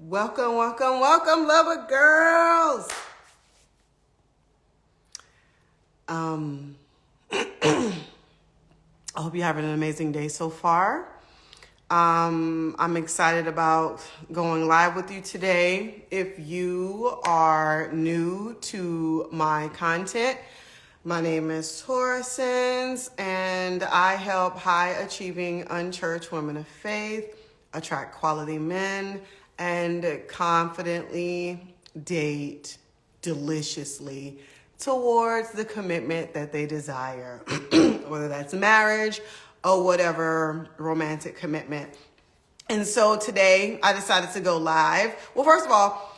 Welcome, welcome, welcome, lover girls. I hope you're having an amazing day so far. I'm excited about going live with you today. If you are new to my content, my name is Taurusins, and I help high achieving unchurched women of faith attract quality men and confidently date deliciously towards the commitment that they desire, whether that's marriage or whatever romantic commitment. And so today I decided to go live. Well, first of all,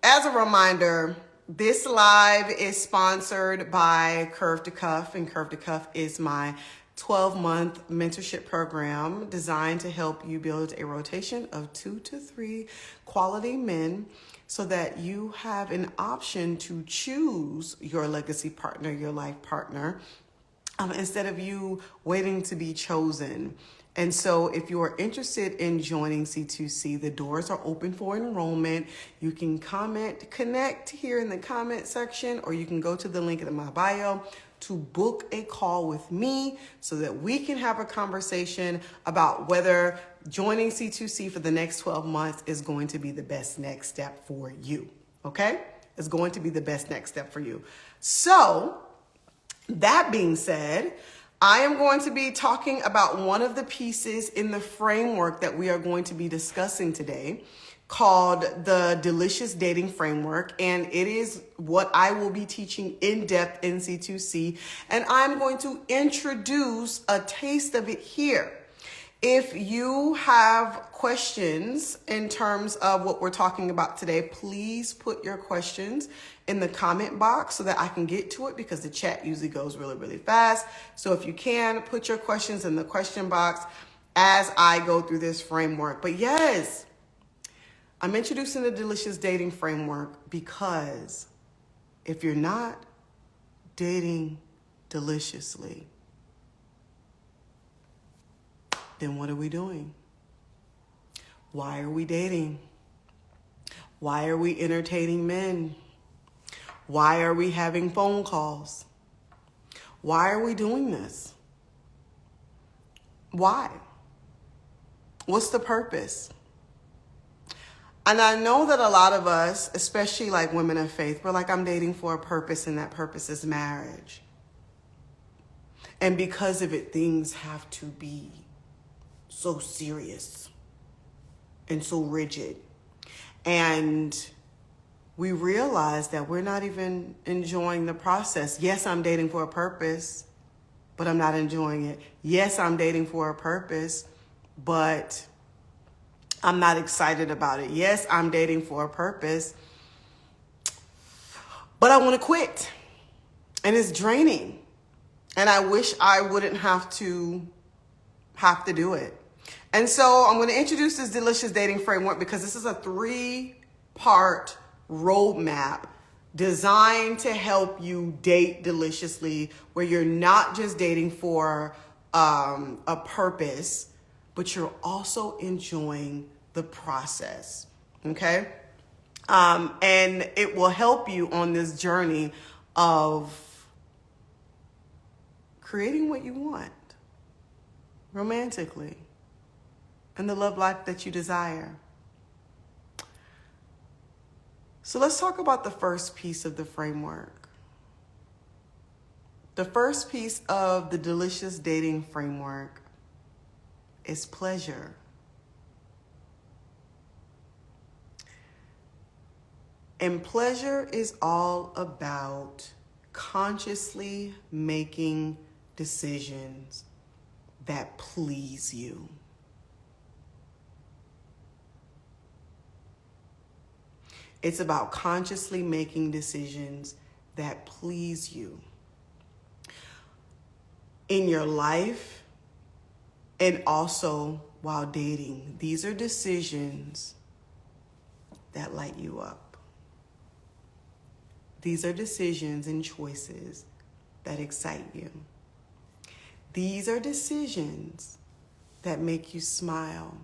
as a reminder, this live is sponsored by Curve to Cuff, and Curve to Cuff is my 12-month mentorship program designed to help you build a rotation of 2 to 3 quality men so that you have an option to choose your legacy partner, your life partner, instead of you waiting to be chosen. And so if you are interested in joining C2C, the doors are open for enrollment. You can connect here in the comment section, or you can go to the link in my bio to book a call with me so that we can have a conversation about whether joining C2C for the next 12 months is going to be the best next step for you. Okay? It's going to be the best next step for you. So, that being said, I am going to be talking about one of the pieces in the framework that we are going to be discussing today, called the Delicious Dating Framework, and it is what I will be teaching in depth in C2C, and I'm going to introduce a taste of it here. If you have questions in terms of what we're talking about today, please put your questions in the comment box so that I can get to it, because the chat usually goes really, really fast. So if you can, put your questions in the question box as I go through this framework. But yes, I'm introducing the Delicious Dating Framework because if you're not dating deliciously, then what are we doing? Why are we dating? Why are we entertaining men? Why are we having phone calls? Why are we doing this? Why? What's the purpose? And I know that a lot of us, especially like women of faith, we're like, I'm dating for a purpose, and that purpose is marriage. And because of it, things have to be so serious and so rigid. And we realize that we're not even enjoying the process. Yes, I'm dating for a purpose, but I'm not enjoying it. Yes, I'm dating for a purpose, but I'm not excited about it. Yes, I'm dating for a purpose, but I want to quit. And it's draining. And I wish I wouldn't have to do it. And so I'm going to introduce this Delicious Dating Framework because this is a 3-part roadmap designed to help you date deliciously, where you're not just dating for a purpose, but you're also enjoying the process. Okay? And it will help you on this journey of creating what you want romantically and the love life that you desire. So let's talk about the first piece of the framework. The first piece of the Delicious Dating Framework is pleasure. And pleasure is all about consciously making decisions that please you. It's about consciously making decisions that please you in your life and also while dating. These are decisions that light you up. These are decisions and choices that excite you. These are decisions that make you smile.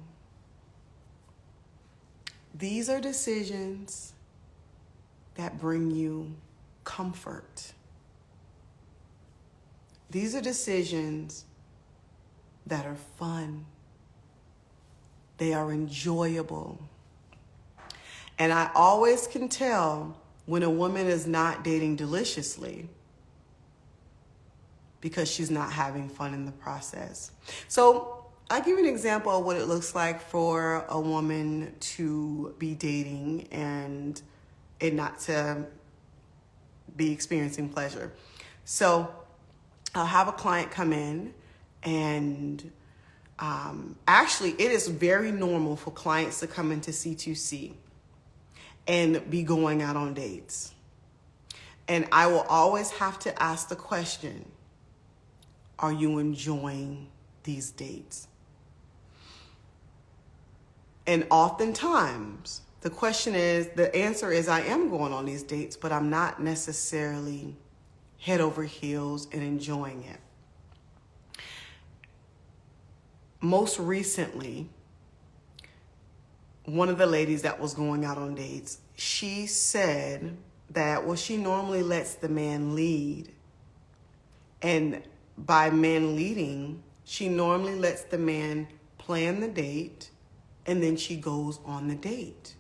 These are decisions that bring you comfort. These are decisions that are fun. They are enjoyable. And I always can tell when a woman is not dating deliciously because she's not having fun in the process. So I'll give you an example of what it looks like for a woman to be dating and it not to be experiencing pleasure. So I'll have a client come in and actually it is very normal for clients to come into C2C and be going out on dates. And I will always have to ask the question, are you enjoying these dates? And oftentimes the answer is I am going on these dates, but I'm not necessarily head over heels and enjoying it. Most recently, one of the ladies that was going out on dates, she said that, well, she normally lets the man lead. And by man leading, she normally lets the man plan the date and then she goes on the date.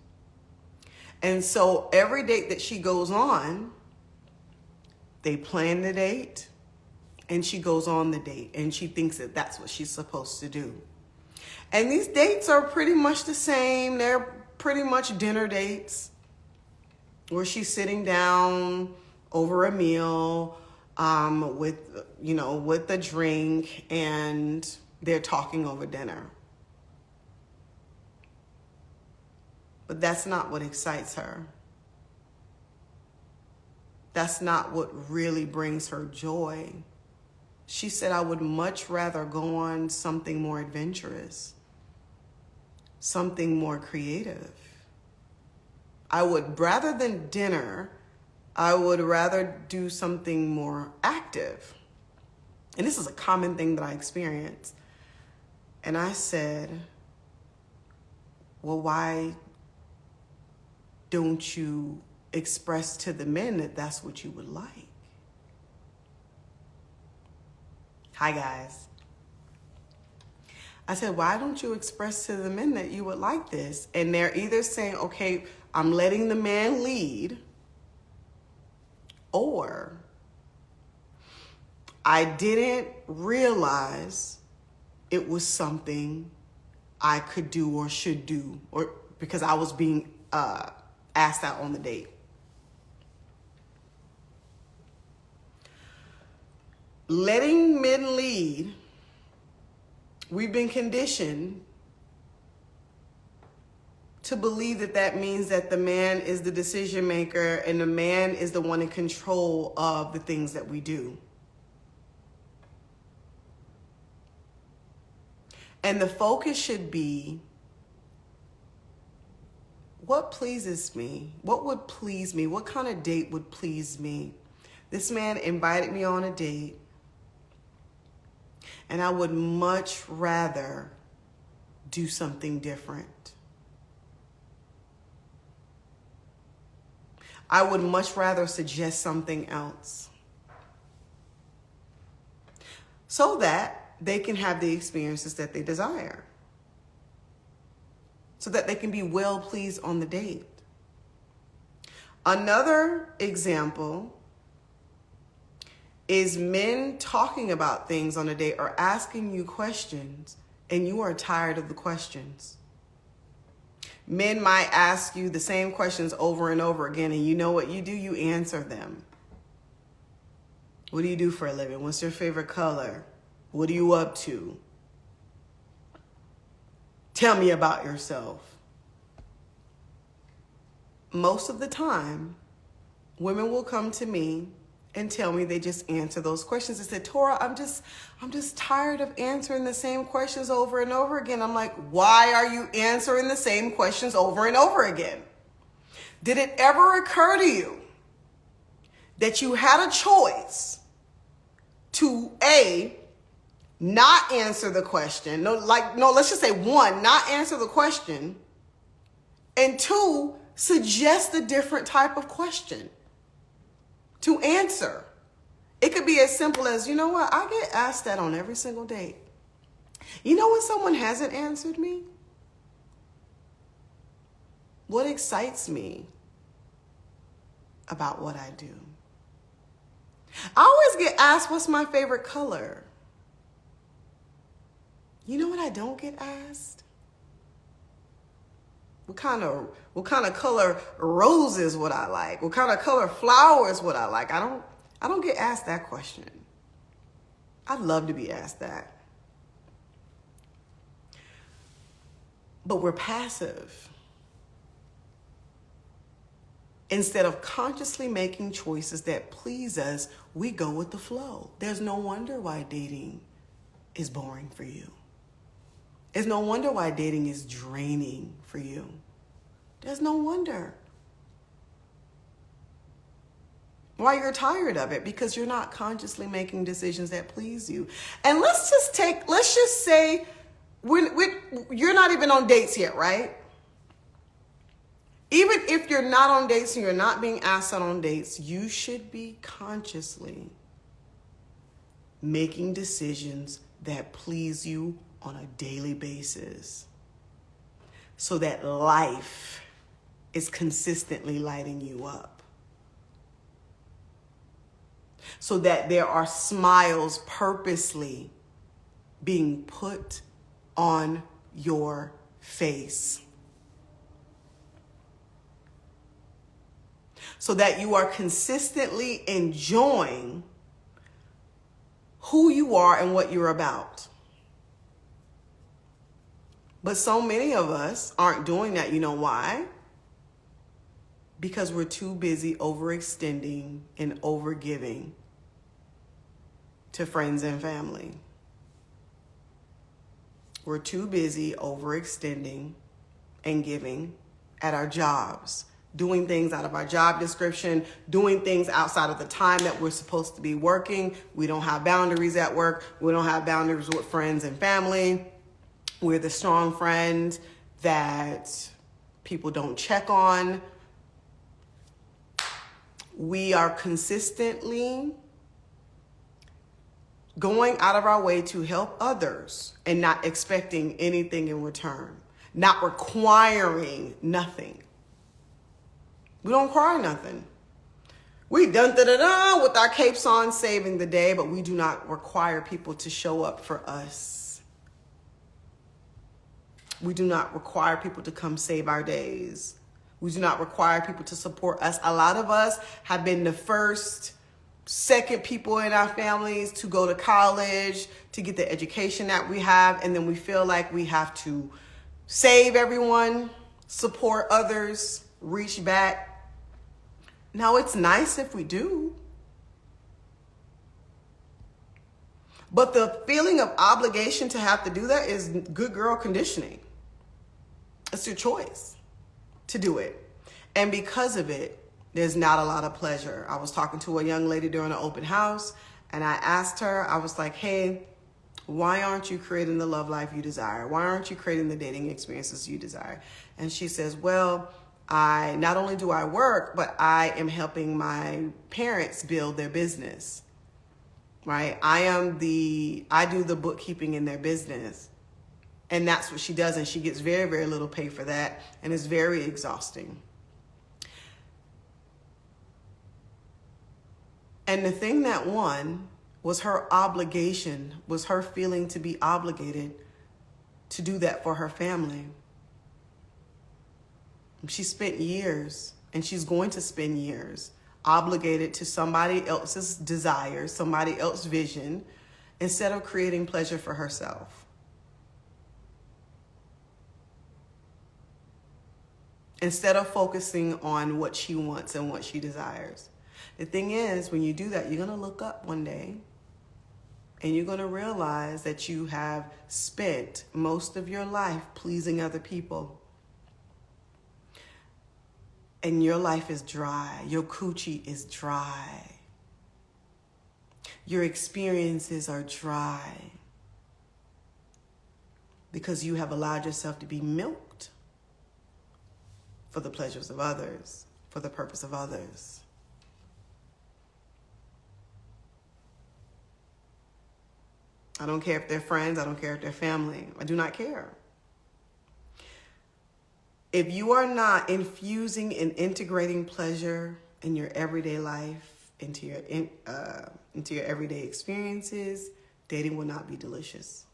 And so every date that she goes on, they plan the date and she goes on the date and she thinks that that's what she's supposed to do. And these dates are pretty much the same. They're pretty much dinner dates where she's sitting down over a meal with a drink and they're talking over dinner. But that's not what excites her. That's not what really brings her joy. She said, I would much rather go on something more adventurous, something more creative. Rather than dinner, I would rather do something more active. And this is a common thing that I experience. And I said, well, why don't you express to the men that that's what you would like? Hi, guys. I said, why don't you express to the men that you would like this? And they're either saying, okay, I'm letting the man lead, or I didn't realize it was something I could do or should do, or because I was being asked out on the date. Letting men lead, we've been conditioned to believe that that means that the man is the decision maker and the man is the one in control of the things that we do. And the focus should be, what pleases me? What would please me? What kind of date would please me? This man invited me on a date, and I would much rather do something different. I would much rather suggest something else so that they can have the experiences that they desire, so that they can be well pleased on the date. Another example is men talking about things on a date or asking you questions and you are tired of the questions. Men might ask you the same questions over and over again, and you know what you do? You answer them. What do you do for a living? What's your favorite color? What are you up to? Tell me about yourself. Most of the time, women will come to me and tell me they just answer those questions. They said, Tora, I'm just tired of answering the same questions over and over again. I'm like, why are you answering the same questions over and over again? Did it ever occur to you that you had a choice to not answer the question? Let's just say one, not answer the question And two, suggest a different type of question to answer. It could be as simple as, you know what, I get asked that on every single date. You know when someone hasn't answered me? What excites me about what I do? I always get asked, what's my favorite color? You know what I don't get asked? What kind of color roses would I like? What kind of color flowers would I like? I don't get asked that question. I'd love to be asked that. But we're passive. Instead of consciously making choices that please us, we go with the flow. There's no wonder why dating is boring for you. There's no wonder why dating is draining for you. There's no wonder why you're tired of it, because you're not consciously making decisions that please you. And let's just say you're not even on dates yet, right? Even if you're not on dates and you're not being asked out on dates, you should be consciously making decisions that please you on a daily basis, so that life is consistently lighting you up, so that there are smiles purposely being put on your face, so that you are consistently enjoying who you are and what you're about. But so many of us aren't doing that. You know why? Because we're too busy overextending and overgiving to friends and family. We're too busy overextending and giving at our jobs, doing things out of our job description, doing things outside of the time that we're supposed to be working. We don't have boundaries at work. We don't have boundaries with friends and family. We're the strong friend that people don't check on. We are consistently going out of our way to help others and not expecting anything in return, not requiring nothing. We don't require nothing. We done da-da-da with our capes on, saving the day, but we do not require people to show up for us. We do not require people to come save our days. We do not require people to support us. A lot of us have been the first, second people in our families to go to college, to get the education that we have, and then we feel like we have to save everyone, support others, reach back. Now, it's nice if we do. But the feeling of obligation to have to do that is good girl conditioning. It's your choice to do it. And because of it, there's not a lot of pleasure. I was talking to a young lady during an open house, and I asked her, I was like, hey, why aren't you creating the love life you desire? Why aren't you creating the dating experiences you desire? And she says, well, not only do I work, but I am helping my parents build their business, right? I do the bookkeeping in their business. And that's what she does. And she gets very, very little pay for that. And it's very exhausting. And the thing that won was her obligation, was her feeling to be obligated to do that for her family. She spent years, and she's going to spend years, obligated to somebody else's desires, somebody else's vision, instead of creating pleasure for herself. Instead of focusing on what she wants and what she desires. The thing is, when you do that, you're going to look up one day and you're going to realize that you have spent most of your life pleasing other people. And your life is dry. Your coochie is dry. Your experiences are dry because you have allowed yourself to be milked for the pleasures of others, for the purpose of others. I don't care if they're friends. I don't care if they're family. I do not care. If you are not infusing and integrating pleasure in your everyday life, into your everyday experiences, dating will not be delicious.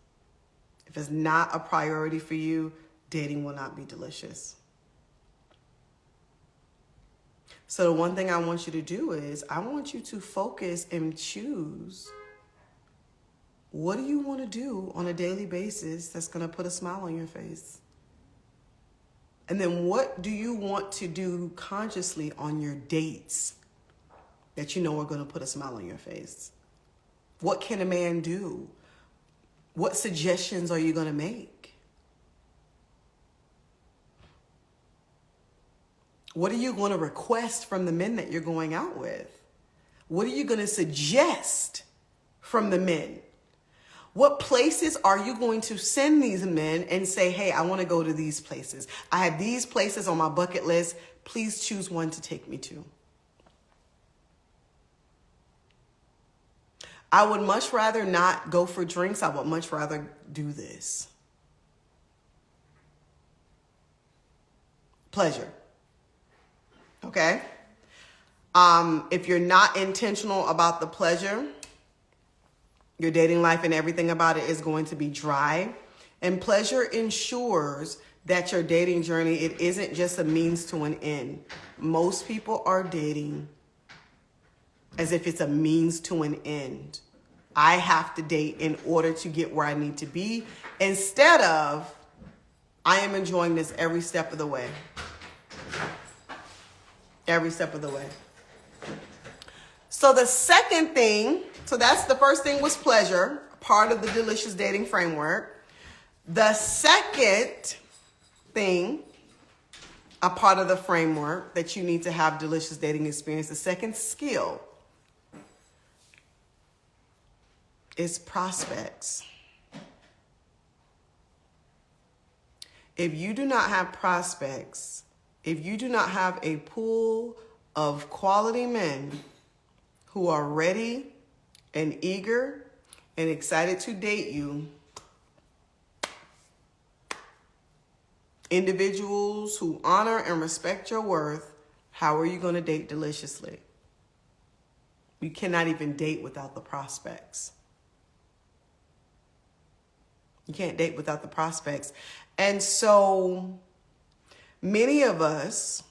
If it's not a priority for you, dating will not be delicious. So the one thing I want you to do is I want you to focus and choose, what do you want to do on a daily basis that's going to put a smile on your face? And then what do you want to do consciously on your dates that you know are going to put a smile on your face? What can a man do? What suggestions are you going to make? What are you going to request from the men that you're going out with? What are you going to suggest from the men? What places are you going to send these men and say, hey, I want to go to these places. I have these places on my bucket list. Please choose one to take me to. I would much rather not go for drinks. I would much rather do this. Pleasure. Okay? If you're not intentional about the pleasure, your dating life and everything about it is going to be dry. And pleasure ensures that your dating journey, it isn't just a means to an end. Most people are dating as if it's a means to an end. I have to date in order to get where I need to be, instead of I am enjoying this every step of the way. Every step of the way. So the second thing, so that's the first thing was pleasure, part of the delicious dating framework. The second thing, a part of the framework that you need to have delicious dating experience, the second skill is prospects. If you do not have prospects, if you do not have a pool of quality men who are ready and eager and excited to date you, individuals who honor and respect your worth, how are you going to date deliciously? You cannot even date without the prospects. You can't date without the prospects. And so many of us,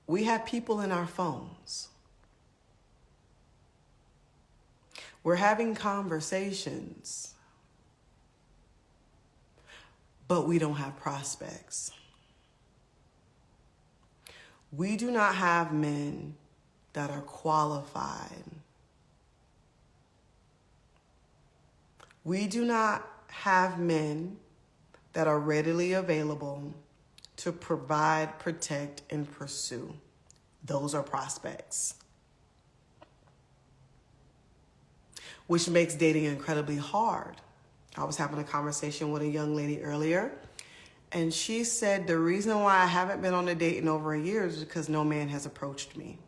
we have people in our phones. We're having conversations, but we don't have prospects. We do not have men that are qualified. We do not have men that are readily available to provide, protect, and pursue. Those are prospects. Which makes dating incredibly hard. I was having a conversation with a young lady earlier, and she said the reason why I haven't been on a date in over a year is because no man has approached me.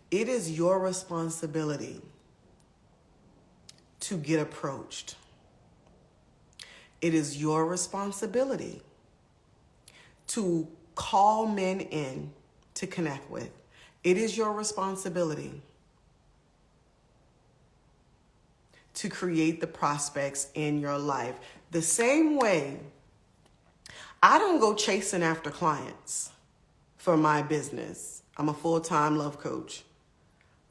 It is your responsibility to get approached. It is your responsibility to call men in to connect with. It is your responsibility to create the prospects in your life. The same way, I don't go chasing after clients for my business. I'm a full-time love coach.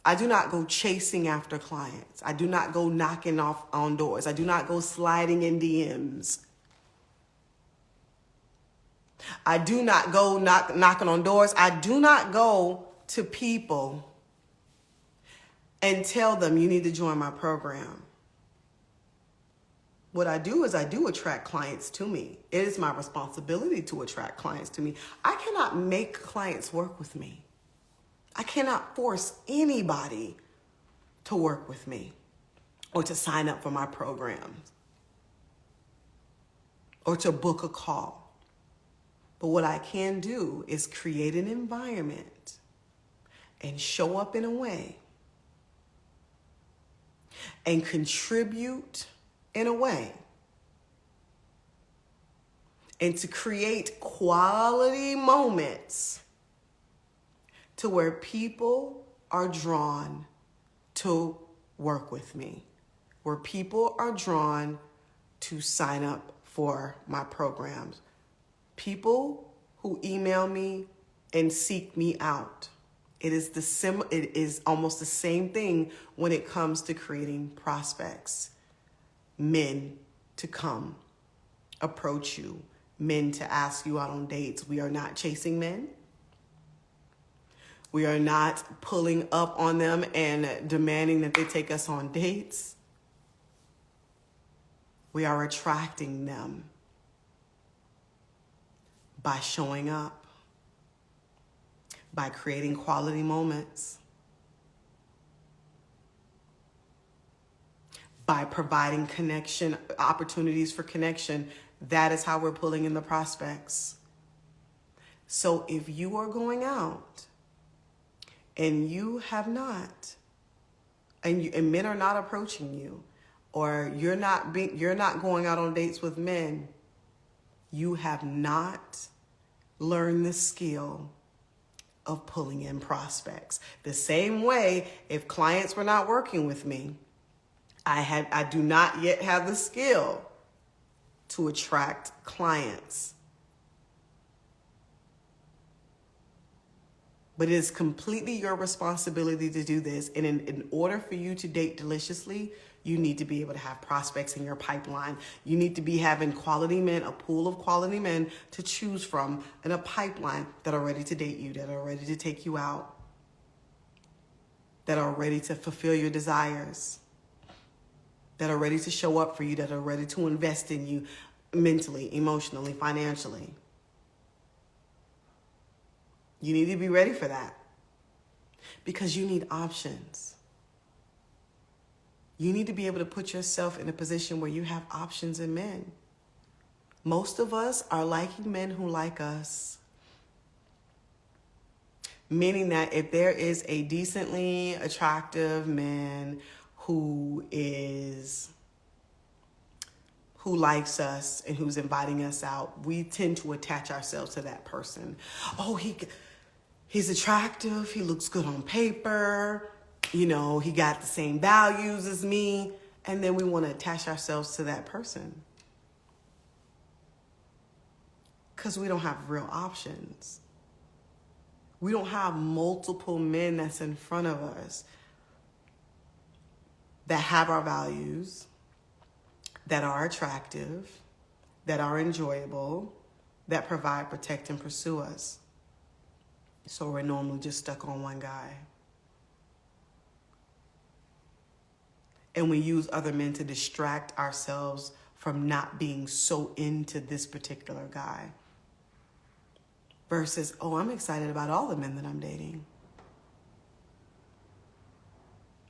I do not go chasing after clients. I do not go knocking on doors. I do not go sliding in DMs. I do not go knocking on doors. I do not go to people and tell them you need to join my program. What I do is I do attract clients to me. It is my responsibility to attract clients to me. I cannot make clients work with me. I cannot force anybody to work with me or to sign up for my programs. or to book a call. But what I can do is create an environment and show up in a way and contribute in a way and to create quality moments to where people are drawn to work with me, where people are drawn to sign up for my programs. People who email me and seek me out. It is almost the same thing when it comes to creating prospects. Men to come approach you, men to ask you out on dates. We are not chasing men. We are not pulling up on them and demanding that they take us on dates. We are attracting them by showing up, by creating quality moments, by providing connection, opportunities for connection. That is how we're pulling in the prospects. So if you are going out and you have not, and men are not approaching you, or you're not going out on dates with men, you have not learned the skill of pulling in prospects. The same way, if clients were not working with me, I do not yet have the skill to attract clients. But it is completely your responsibility to do this. And in order for you to date deliciously, you need to be able to have prospects in your pipeline. You need to be having quality men, a pool of quality men to choose from, and a pipeline that are ready to date you, that are ready to take you out, that are ready to fulfill your desires, that are ready to show up for you, that are ready to invest in you mentally, emotionally, financially. You need to be ready for that because you need options. You need to be able to put yourself in a position where you have options in men. Most of us are liking men who like us. Meaning that if there is a decently attractive man who likes us and who's inviting us out, we tend to attach ourselves to that person. Oh, he's attractive. He looks good on paper. You know, he got the same values as me. And then we want to attach ourselves to that person because we don't have real options. We don't have multiple men that's in front of us that have our values, that are attractive, that are enjoyable, that provide, protect, and pursue us. So we're normally just stuck on one guy. And we use other men to distract ourselves from not being so into this particular guy. Versus, oh, I'm excited about all the men that I'm dating.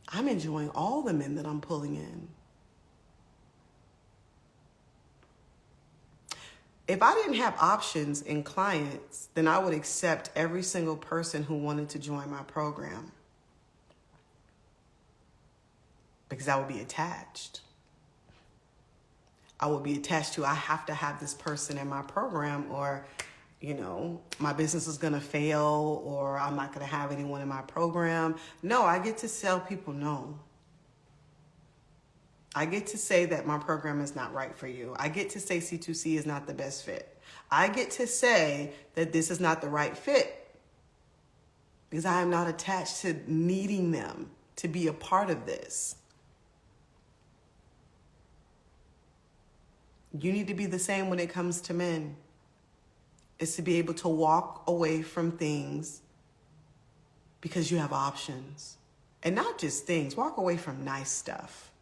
I'm enjoying all the men that I'm pulling in. If I didn't have options in clients, then I would accept every single person who wanted to join my program. Because I would be attached. I would be attached to, I have to have this person in my program or, you know, my business is going to fail or I'm not going to have anyone in my program. No, I get to tell people no. I get to say that my program is not right for you. I get to say C2C is not the best fit. I get to say that this is not the right fit because I am not attached to needing them to be a part of this. You need to be the same when it comes to men. It's to be able to walk away from things because you have options. And not just things, walk away from nice stuff.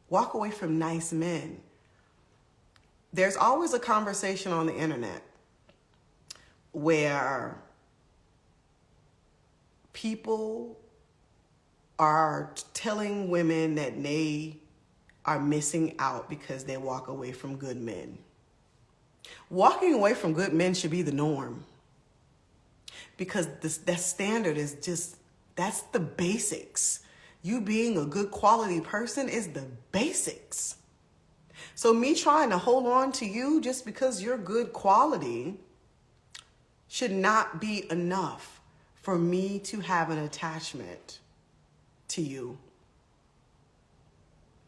Walk away from nice men. There's always a conversation on the internet where people are telling women that they are missing out because they walk away from good men. Walking away from good men should be the norm, because that standard is just, that's the basics. You being a good quality person is the basics. So me trying to hold on to you just because you're good quality should not be enough for me to have an attachment to you.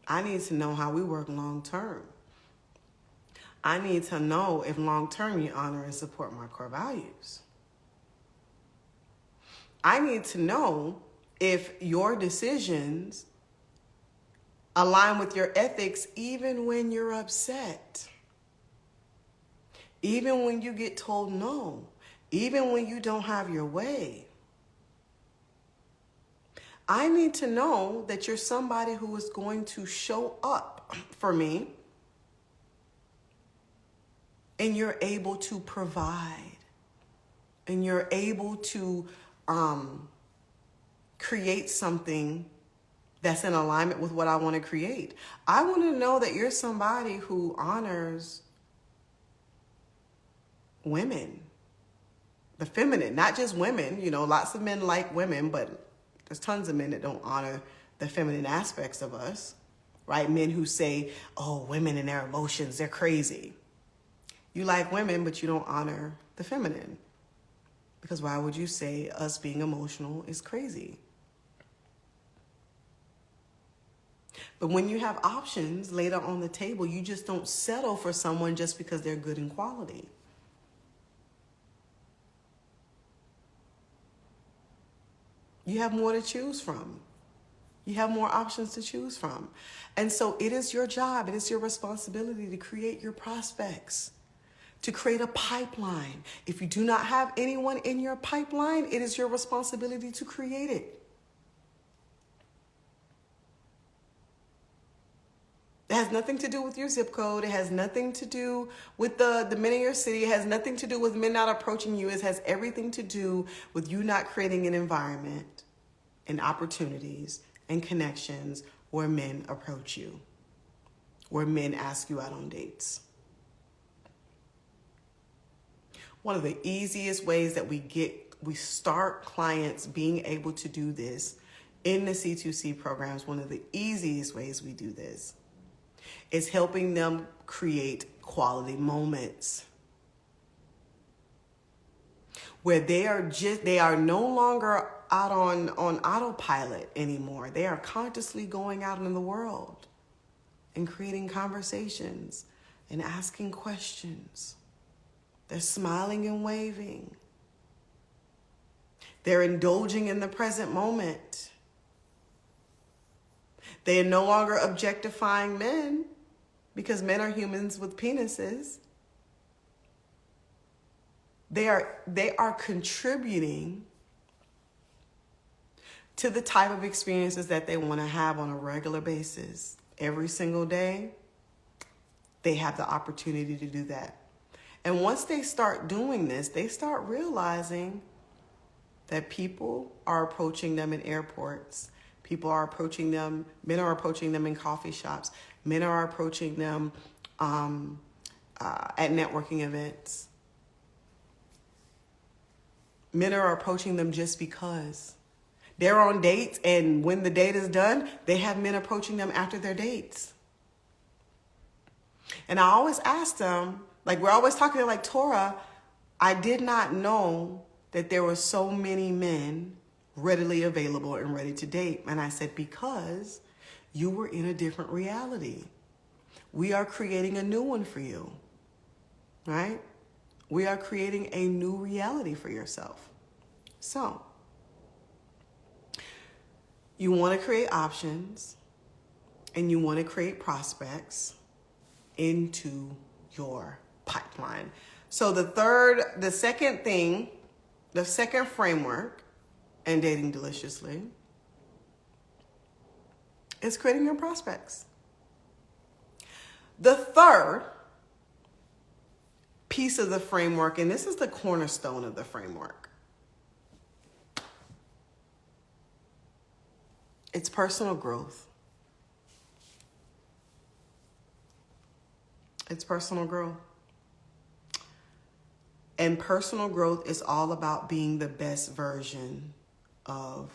I need to know how we work long term. I need to know if long term you honor and support my core values. I need to know if your decisions align with your ethics, even when you're upset, even when you get told no, even when you don't have your way. I need to know that you're somebody who is going to show up for me, and you're able to provide, and you're able to create something that's in alignment with what I want to create. I want to know that you're somebody who honors women, the feminine, not just women. You know, lots of men like women, but there's tons of men that don't honor the feminine aspects of us, right? Men who say, oh, women and their emotions, they're crazy. You like women, but you don't honor the feminine. Because why would you say us being emotional is crazy? But when you have options later on the table, you just don't settle for someone just because they're good in quality. You have more to choose from. You have more options to choose from. And so it is your job, it is your responsibility to create your prospects, to create a pipeline. If you do not have anyone in your pipeline, it is your responsibility to create it. It has nothing to do with your zip code. It has nothing to do with the men in your city. It has nothing to do with men not approaching you. It has everything to do with you not creating an environment and opportunities and connections where men approach you, where men ask you out on dates. One of the easiest ways that we start clients being able to do this in the C2C programs, one of the easiest ways we do this is helping them create quality moments where they are no longer out on autopilot anymore. They are consciously going out in the world and creating conversations and asking questions. They're smiling and waving. They're indulging in the present moment. They are no longer objectifying men, because men are humans with penises. They are contributing to the type of experiences that they want to have on a regular basis. Every single day, they have the opportunity to do that. And once they start doing this, they start realizing that people are approaching them in airports. People are approaching them, men are approaching them in coffee shops. Men are approaching them at networking events. Men are approaching them just because. They're on dates, and when the date is done, they have men approaching them after their dates. And I always ask them, like we're always talking like, Tora, I did not know that there were so many men readily available and ready to date. And I said, because you were in a different reality. We are creating a new one for you, right? We are creating a new reality for yourself. So, you want to create options and you want to create prospects into your pipeline. So the second framework in Dating Deliciously is creating your prospects. The third piece of the framework, and this is the cornerstone of the framework, it's personal growth. It's personal growth. And personal growth is all about being the best version of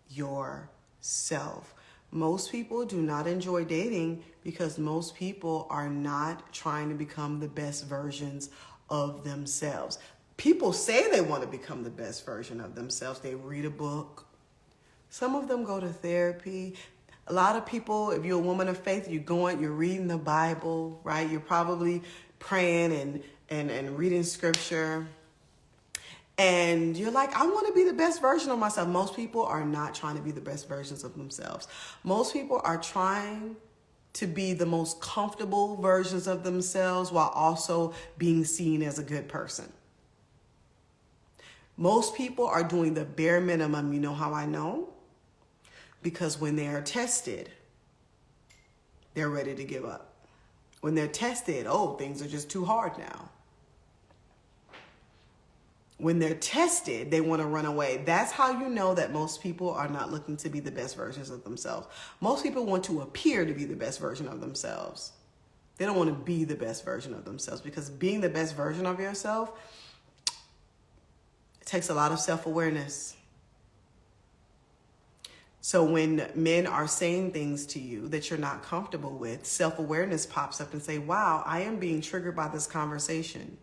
yourself. Most people do not enjoy dating because most people are not trying to become the best versions of themselves. People say they want to become the best version of themselves. They read a book. Some of them go to therapy. A lot of people, if you're a woman of faith, you're reading the Bible, right? You're probably praying and reading scripture. And you're like, I want to be the best version of myself. Most people are not trying to be the best versions of themselves. Most people are trying to be the most comfortable versions of themselves while also being seen as a good person. Most people are doing the bare minimum. You know how I know? Because when they are tested, they're ready to give up. When they're tested, things are just too hard now. When they're tested, they want to run away. That's how you know that most people are not looking to be the best versions of themselves. Most people want to appear to be the best version of themselves. They don't want to be the best version of themselves, because being the best version of yourself, it takes a lot of self-awareness. So when men are saying things to you that you're not comfortable with, self-awareness pops up and say, wow, I am being triggered by this conversation.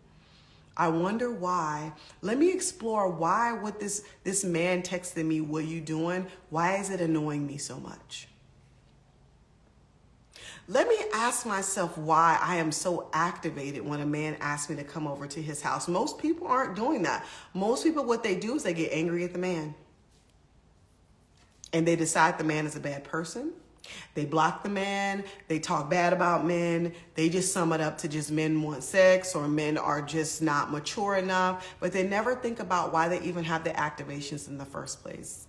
I wonder why. Let me explore why what this man texted me, what are you doing? Why is it annoying me so much? Let me ask myself why I am so activated when a man asks me to come over to his house. Most people aren't doing that. Most people, what they do is they get angry at the man. And they decide the man is a bad person. They block the man. They talk bad about men. They just sum it up to just men want sex, or men are just not mature enough. But they never think about why they even have the activations in the first place.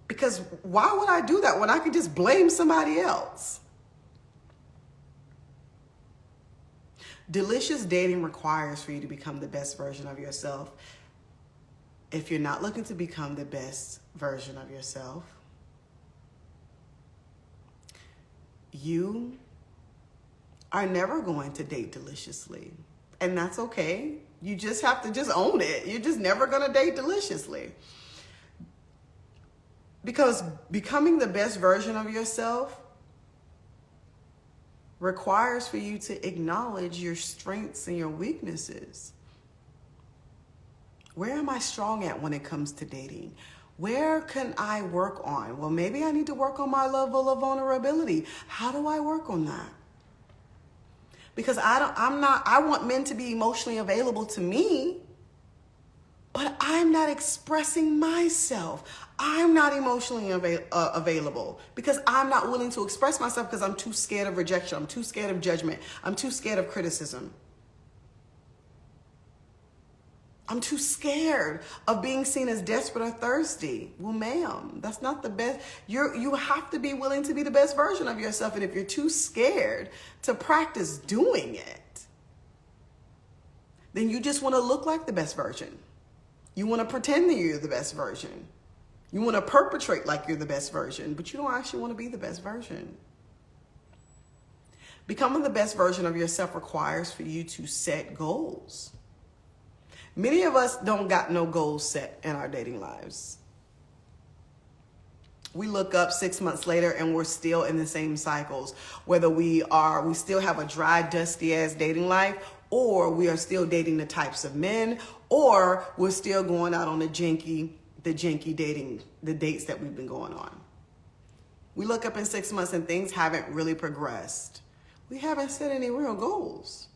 Because why would I do that when I could just blame somebody else? Delicious dating requires for you to become the best version of yourself. If you're not looking to become the best version of yourself, you are never going to date deliciously. And that's okay. You just have to just own it. You're just never going to date deliciously. Because becoming the best version of yourself requires for you to acknowledge your strengths and your weaknesses. Where am I strong at when it comes to dating? Where can I work on? Well, maybe I need to work on my level of vulnerability. How do I work on that? Because I want men to be emotionally available to me, but I'm not expressing myself. I'm not emotionally available because I'm not willing to express myself because I'm too scared of rejection. I'm too scared of judgment. I'm too scared of criticism. I'm too scared of being seen as desperate or thirsty. Well, ma'am, that's not the best. You have to be willing to be the best version of yourself. And if you're too scared to practice doing it, then you just want to look like the best version. You want to pretend that you're the best version. You want to perpetrate like you're the best version, but you don't actually want to be the best version. Becoming the best version of yourself requires for you to set goals. Many of us don't got no goals set in our dating lives. We look up 6 months later and we're still in the same cycles, whether we still have a dry, dusty ass dating life, or we are still dating the types of men, or we're still going out on the janky dating, the dates that we've been going on. We look up in 6 months and things haven't really progressed. We haven't set any real goals.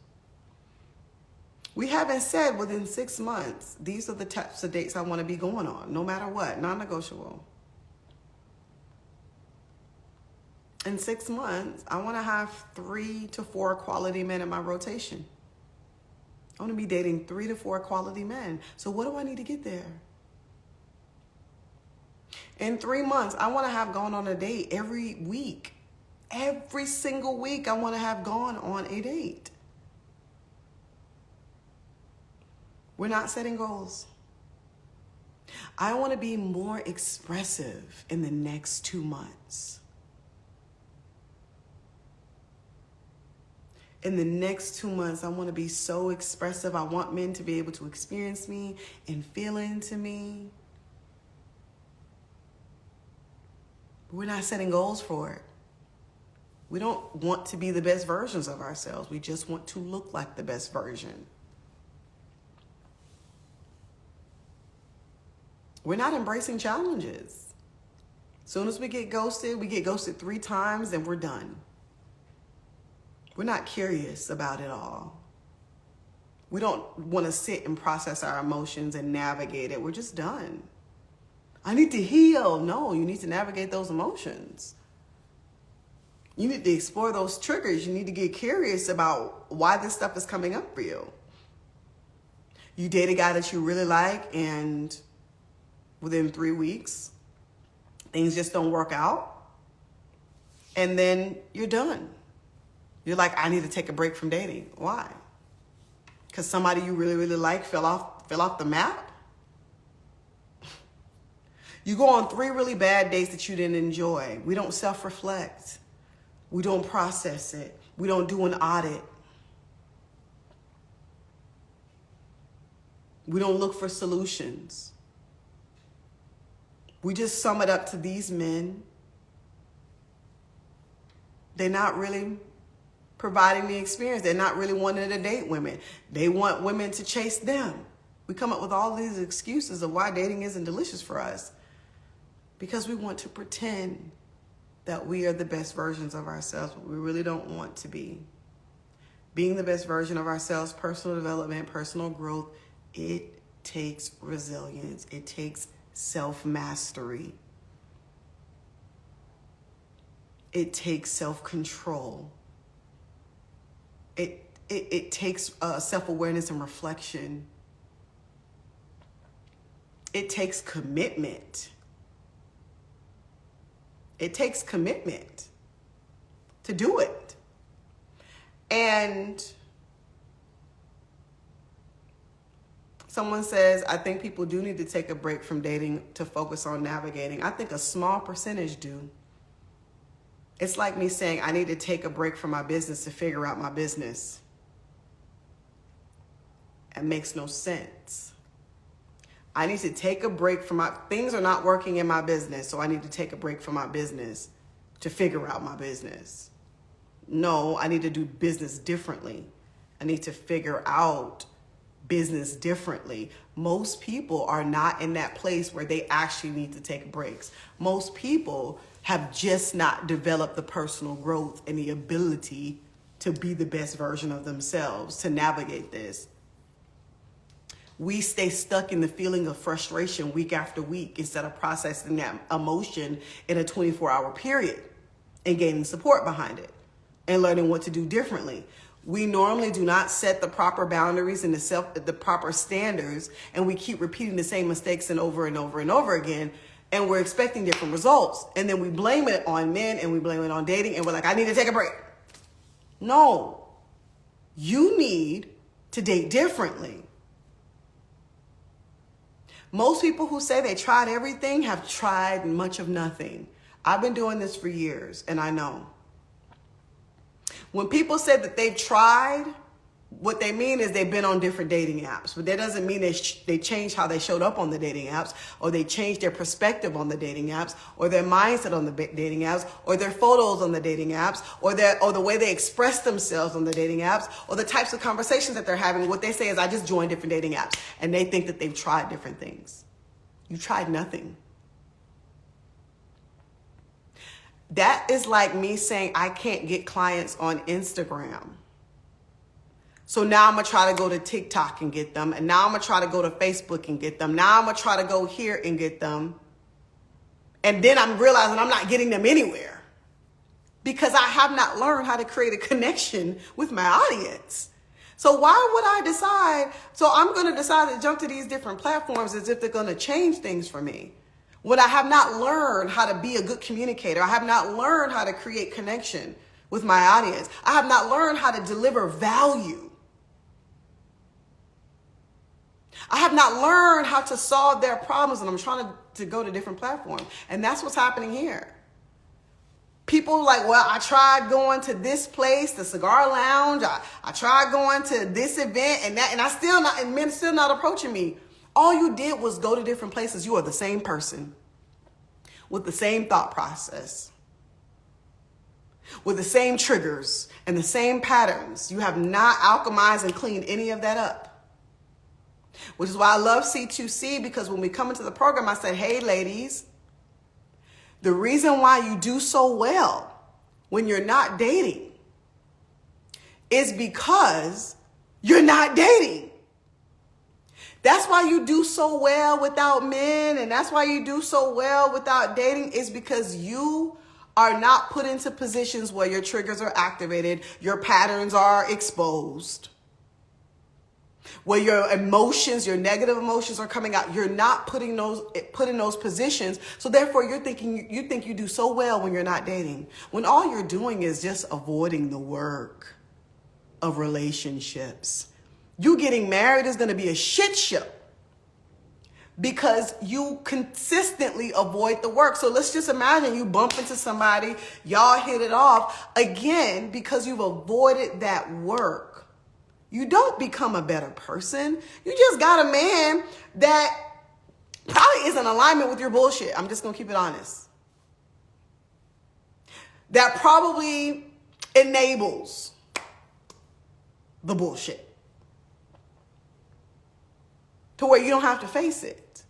We haven't said within 6 months, these are the types of dates I want to be going on, no matter what, non-negotiable. In 6 months, I want to have 3 to 4 quality men in my rotation. I want to be dating 3 to 4 quality men. So what do I need to get there? In 3 months, I want to have gone on a date every week. Every single week, I want to have gone on a date. We're not setting goals. I want to be more expressive in the next 2 months. In the next 2 months, I want to be so expressive. I want men to be able to experience me and feel into me. We're not setting goals for it. We don't want to be the best versions of ourselves. We just want to look like the best version. We're not embracing challenges. As soon as we get ghosted 3 times, and we're done. We're not curious about it all. We don't want to sit and process our emotions and navigate it. We're just done. I need to heal. No, you need to navigate those emotions. You need to explore those triggers. You need to get curious about why this stuff is coming up for you. You date a guy that you really like, and within 3 weeks, things just don't work out. And then you're done. You're like, I need to take a break from dating. Why? Because somebody you really, really like fell off the map? You go on 3 really bad dates that you didn't enjoy. We don't self-reflect. We don't process it. We don't do an audit. We don't look for solutions. We just sum it up to these men. They're not really providing the experience. They're not really wanting to date women. They want women to chase them. We come up with all these excuses of why dating isn't delicious for us, because we want to pretend that we are the best versions of ourselves, but we really don't want to be. Being the best version of ourselves, personal development, personal growth, it takes resilience. It takes self-mastery. It takes self-control. It takes self-awareness and reflection. It takes commitment. It takes commitment to do it. And someone says, I think people do need to take a break from dating to focus on navigating. I think a small percentage do. It's like me saying, I need to take a break from my business to figure out my business. It makes no sense. I need to take a break from things are not working in my business, so I need to take a break from my business to figure out my business. No, I need to do business differently. I need to figure out business differently. Most people are not in that place where they actually need to take breaks. Most people have just not developed the personal growth and the ability to be the best version of themselves, to navigate this. We stay stuck in the feeling of frustration week after week instead of processing that emotion in a 24-hour period and gaining support behind it and learning what to do differently. We normally do not set the proper boundaries and the proper standards, and we keep repeating the same mistakes and over and over and over again, and we're expecting different results. And then we blame it on men and we blame it on dating, and we're like, I need to take a break. No, you need to date differently. Most people who say they tried everything have tried much of nothing. I've been doing this for years, and I know. When people say that they've tried, what they mean is they've been on different dating apps. But that doesn't mean they changed how they showed up on the dating apps, or they changed their perspective on the dating apps, or their mindset on the dating apps, or their photos on the dating apps, or the way they express themselves on the dating apps, or the types of conversations that they're having. What they say is, I just joined different dating apps. And they think that they've tried different things. You tried nothing. That is like me saying I can't get clients on Instagram. So now I'm going to try to go to TikTok and get them. And now I'm going to try to go to Facebook and get them. Now I'm going to try to go here and get them. And then I'm realizing I'm not getting them anywhere because I have not learned how to create a connection with my audience. So why would I decide? So I'm going to decide to jump to these different platforms as if they're going to change things for me, when I have not learned how to be a good communicator. I have not learned how to create connection with my audience. I have not learned how to deliver value. I have not learned how to solve their problems, and I'm trying to go to different platforms. And that's what's happening here. People like, well, I tried going to this place, the cigar lounge. I tried going to this event and that, and men still not approaching me. All you did was go to different places. You are the same person with the same thought process, with the same triggers and the same patterns. You have not alchemized and cleaned any of that up. Which is why I love C2C, because when we come into the program, I said, hey, ladies, the reason why you do so well when you're not dating is because you're not dating. That's why you do so well without men, and that's why you do so well without dating, is because you are not put into positions where your triggers are activated, your patterns are exposed, where your emotions, your negative emotions are coming out. You're not put in those positions. So therefore you think you do so well when you're not dating, when all you're doing is just avoiding the work of relationships. You getting married is going to be a shit show because you consistently avoid the work. So let's just imagine you bump into somebody, y'all hit it off again because you've avoided that work. You don't become a better person. You just got a man that probably is in alignment with your bullshit. I'm just going to keep it honest. That probably enables the bullshit to where you don't have to face it.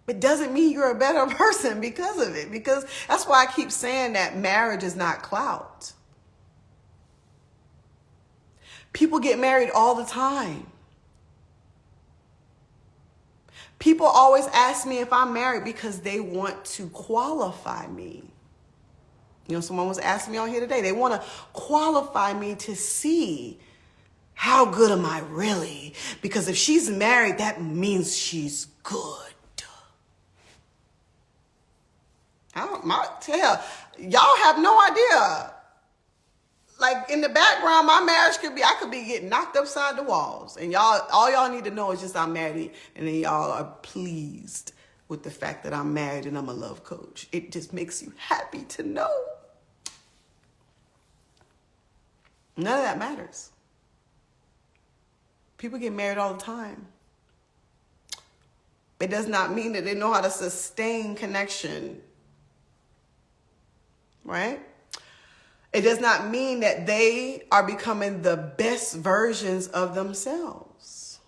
It doesn't mean you're a better person because of it, because that's why I keep saying that marriage is not clout. People get married all the time. People always ask me if I'm married because they want to qualify me. You know, someone was asking me on here today. They want to qualify me to see how good am I really? Because if she's married, that means she's good. Y'all have no idea. Like in the background, my marriage I could be getting knocked upside the walls. And all y'all need to know is just I'm married. And then y'all are pleased with the fact that I'm married and I'm a love coach. It just makes you happy to know. None of that matters. People get married all the time. It does not mean that they know how to sustain connection. Right? It does not mean that they are becoming the best versions of themselves.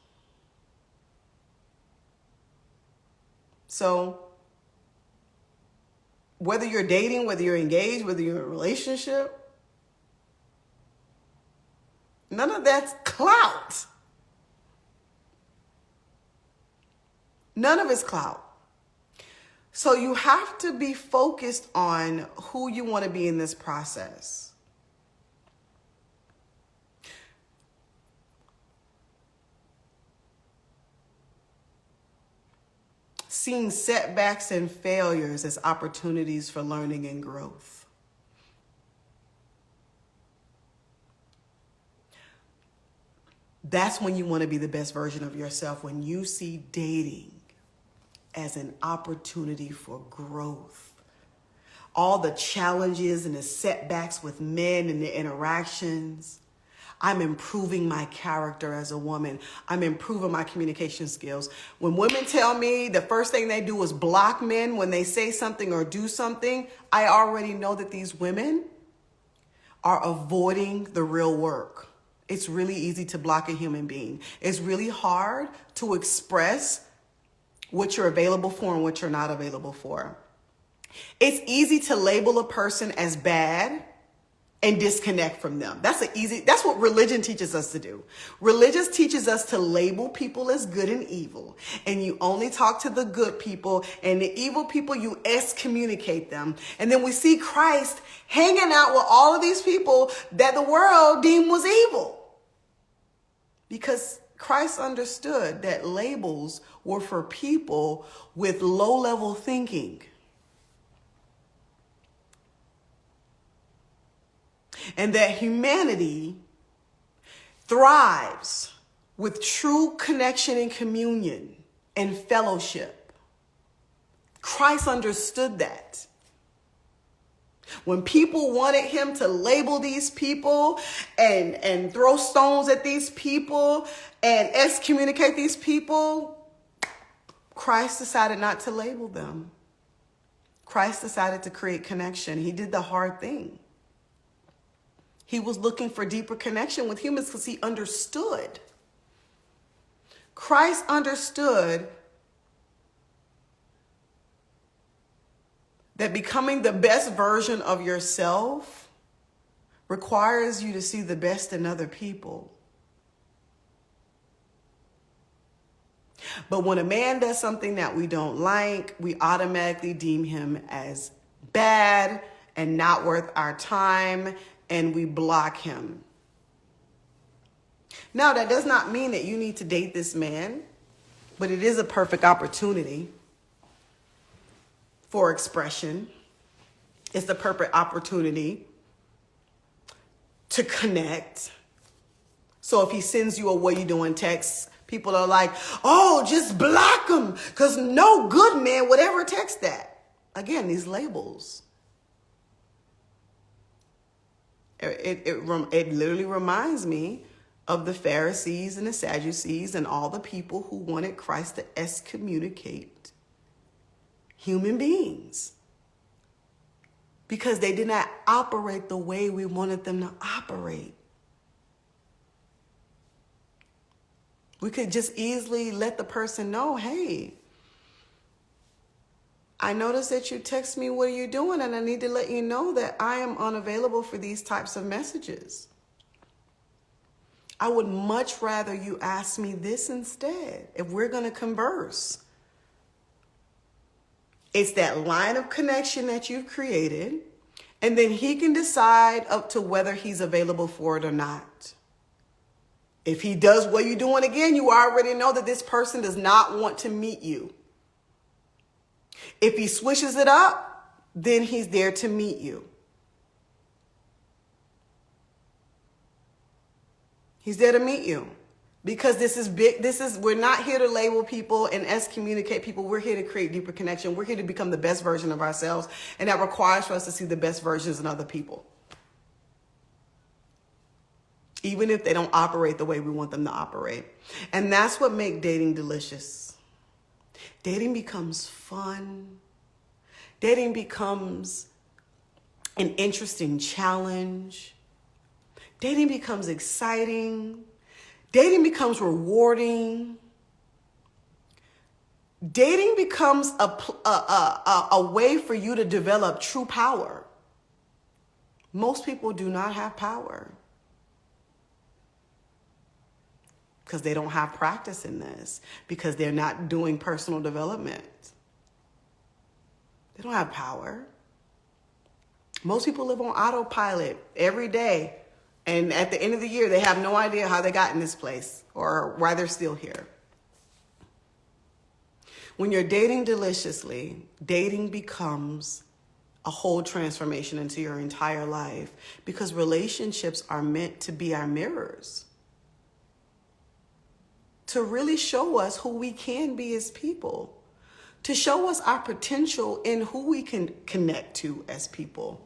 So, whether you're dating, whether you're engaged, whether you're in a relationship, none of that's clout. None of it's clout. So you have to be focused on who you want to be in this process. Seeing setbacks and failures as opportunities for learning and growth. That's when you want to be the best version of yourself, when you see dating as an opportunity for growth. All the challenges and the setbacks with men and the interactions. I'm improving my character as a woman. I'm improving my communication skills. When women tell me the first thing they do is block men when they say something or do something, I already know that these women are avoiding the real work. It's really easy to block a human being. It's really hard to express what you're available for and what you're not available for. It's easy to label a person as bad and disconnect from them. That's what religion teaches us to do. Religion teaches us to label people as good and evil. And you only talk to the good people, and the evil people, you excommunicate them. And then we see Christ hanging out with all of these people that the world deemed was evil. Because Christ understood that labels were for people with low-level thinking. And that humanity thrives with true connection and communion and fellowship. Christ understood that. When people wanted him to label these people and throw stones at these people and excommunicate these people, Christ decided not to label them. Christ decided to create connection. He did the hard thing. He was looking for deeper connection with humans because he understood. Christ understood that becoming the best version of yourself requires you to see the best in other people. But when a man does something that we don't like, we automatically deem him as bad and not worth our time, and we block him. Now, that does not mean that you need to date this man, but it is a perfect opportunity for expression. It's the perfect opportunity to connect. So if he sends you a "what you doing" text, people are like, oh, just block him, because no good man would ever text that. Again, these labels. It literally reminds me of the Pharisees and the Sadducees and all the people who wanted Christ to excommunicate human beings because they did not operate the way we wanted them to operate. We could just easily let the person know, hey, I noticed that you text me, "what are you doing?" And I need to let you know that I am unavailable for these types of messages. I would much rather you ask me this instead if we're going to converse. It's that line of connection that you've created, and then he can decide up to whether he's available for it or not. If he does "what you doing" again, you already know that this person does not want to meet you. If he switches it up, then he's there to meet you. He's there to meet you because this is big. We're not here to label people and excommunicate people. We're here to create deeper connection. We're here to become the best version of ourselves. And that requires for us to see the best versions in other people, even if they don't operate the way we want them to operate. And that's what makes dating delicious. Dating becomes fun. Dating becomes an interesting challenge. Dating becomes exciting. Dating becomes rewarding. Dating becomes a way for you to develop true power. Most people do not have power because they don't have practice in this, because they're not doing personal development. They don't have power. Most people live on autopilot every day. And at the end of the year, they have no idea how they got in this place or why they're still here. When you're dating deliciously, dating becomes a whole transformation into your entire life, because relationships are meant to be our mirrors, to really show us who we can be as people, to show us our potential in who we can connect to as people.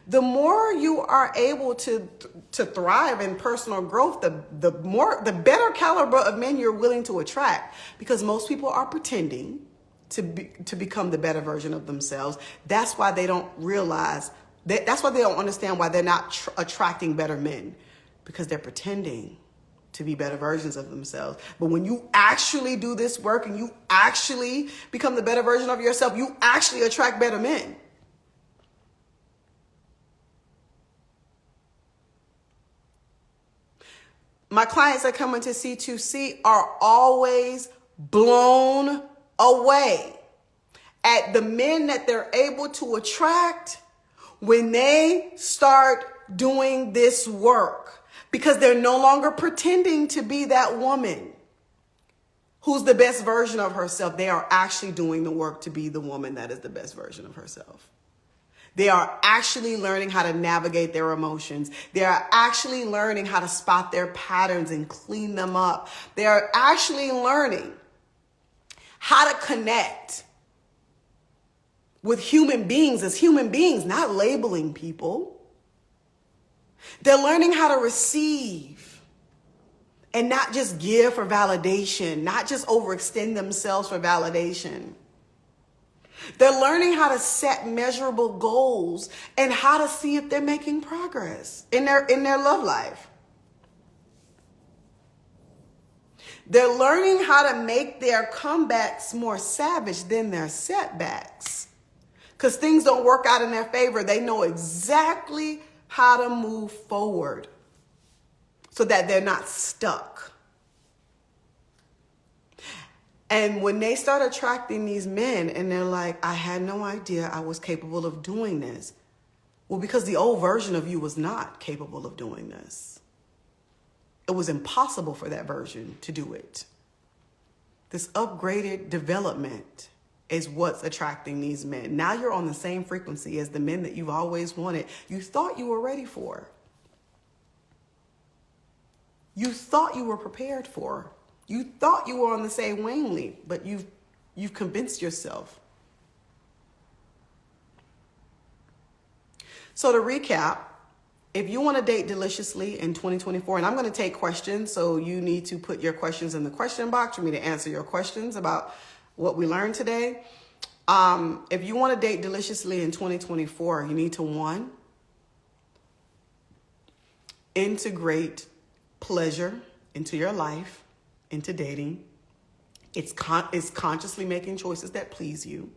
The more you are able to thrive in personal growth, the better caliber of men you're willing to attract, because most people are pretending to become the better version of themselves. That's why they don't realize that's why they don't understand why they're not attracting better men, because they're pretending to be better versions of themselves. But when you actually do this work and you actually become the better version of yourself, you actually attract better men. My clients that come into C2C are always blown away at the men that they're able to attract when they start doing this work, because they're no longer pretending to be that woman who's the best version of herself. They are actually doing the work to be the woman that is the best version of herself. They are actually learning how to navigate their emotions. They are actually learning how to spot their patterns and clean them up. They are actually learning how to connect with human beings as human beings, not labeling people. They're learning how to receive and not just give for validation, not just overextend themselves for validation. They're learning how to set measurable goals and how to see if they're making progress in their love life. They're learning how to make their comebacks more savage than their setbacks. Because things don't work out in their favor. They know exactly how to move forward so that they're not stuck. And when they start attracting these men and they're like, I had no idea I was capable of doing this. Well, because the old version of you was not capable of doing this. It was impossible for that version to do it. This upgraded development is what's attracting these men. Now you're on the same frequency as the men that you've always wanted. You thought you were ready for. You thought you were prepared for. You thought you were on the same wavelength, but you've convinced yourself. So to recap, if you want to date deliciously in 2024, and I'm going to take questions, so you need to put your questions in the question box for me to answer your questions about what we learned today. If you want to date deliciously in 2024, you need to, 1, integrate pleasure into your life, into dating. It's consciously making choices that please you.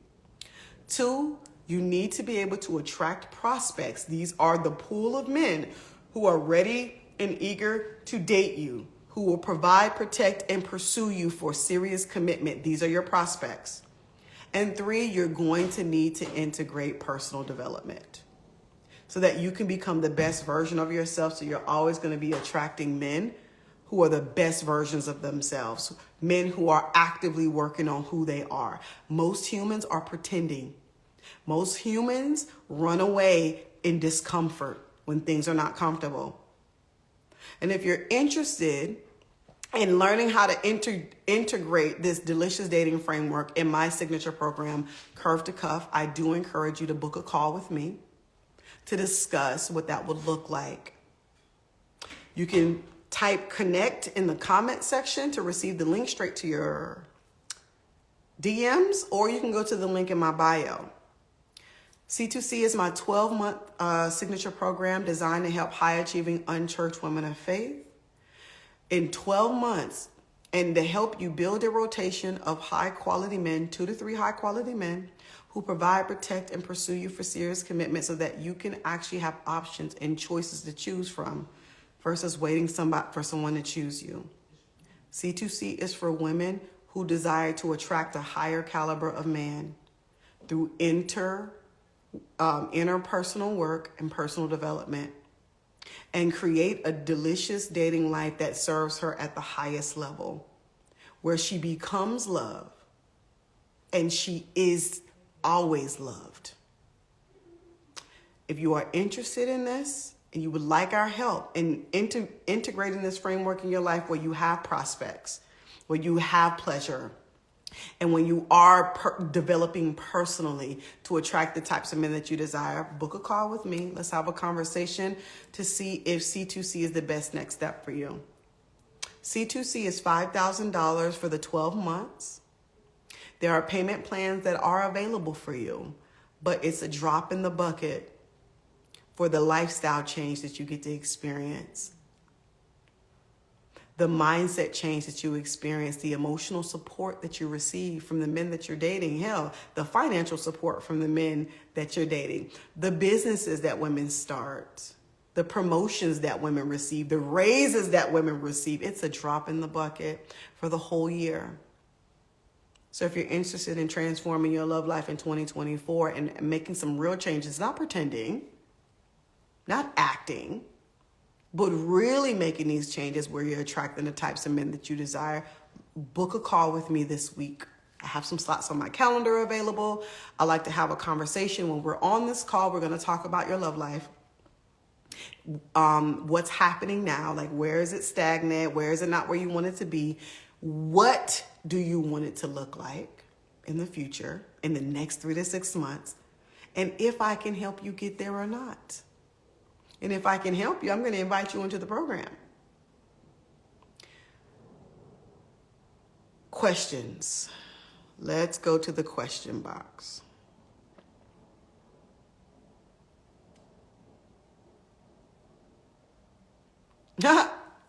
2, you need to be able to attract prospects. These are the pool of men who are ready and eager to date you, who will provide, protect, and pursue you for serious commitment. These are your prospects. And 3, you're going to need to integrate personal development so that you can become the best version of yourself. So you're always going to be attracting men who are the best versions of themselves, men who are actively working on who they are. Most humans are pretending. Most humans run away in discomfort when things are not comfortable. And if you're interested in learning how to integrate this delicious dating framework in my signature program, Curve to Cuff, I do encourage you to book a call with me to discuss what that would look like. You can type connect in the comment section to receive the link straight to your DMs, or you can go to the link in my bio. C2C is my 12-month signature program designed to help high-achieving unchurched women of faith in 12 months and to help you build a rotation of high-quality men, 2 to 3 high-quality men who provide, protect, and pursue you for serious commitment so that you can actually have options and choices to choose from versus waiting for someone to choose you. C2C is for women who desire to attract a higher caliber of man through interpersonal work and personal development, and create a delicious dating life that serves her at the highest level, where she becomes love and she is always loved. If you are interested in this and you would like our help in integrating this framework in your life where you have prospects, where you have pleasure, and when you are developing personally to attract the types of men that you desire, book a call with me. Let's have a conversation to see if C2C is the best next step for you. C2C is $5,000 for the 12 months. There are payment plans that are available for you, but it's a drop in the bucket for the lifestyle change that you get to experience. The mindset change that you experience, the emotional support that you receive from the men that you're dating, hell, the financial support from the men that you're dating, the businesses that women start, the promotions that women receive, the raises that women receive. It's a drop in the bucket for the whole year. So if you're interested in transforming your love life in 2024 and making some real changes, not pretending, not acting, but really making these changes where you're attracting the types of men that you desire, book a call with me this week. I have some slots on my calendar available. I like to have a conversation. When we're on this call, we're going to talk about your love life. What's happening now? Like, where is it stagnant? Where is it not where you want it to be? What do you want it to look like? in the future, in the next 3 to 6 months, and if I can help you get there or not. And if I can help you, I'm going to invite you into the program. Questions. Let's go to the question box.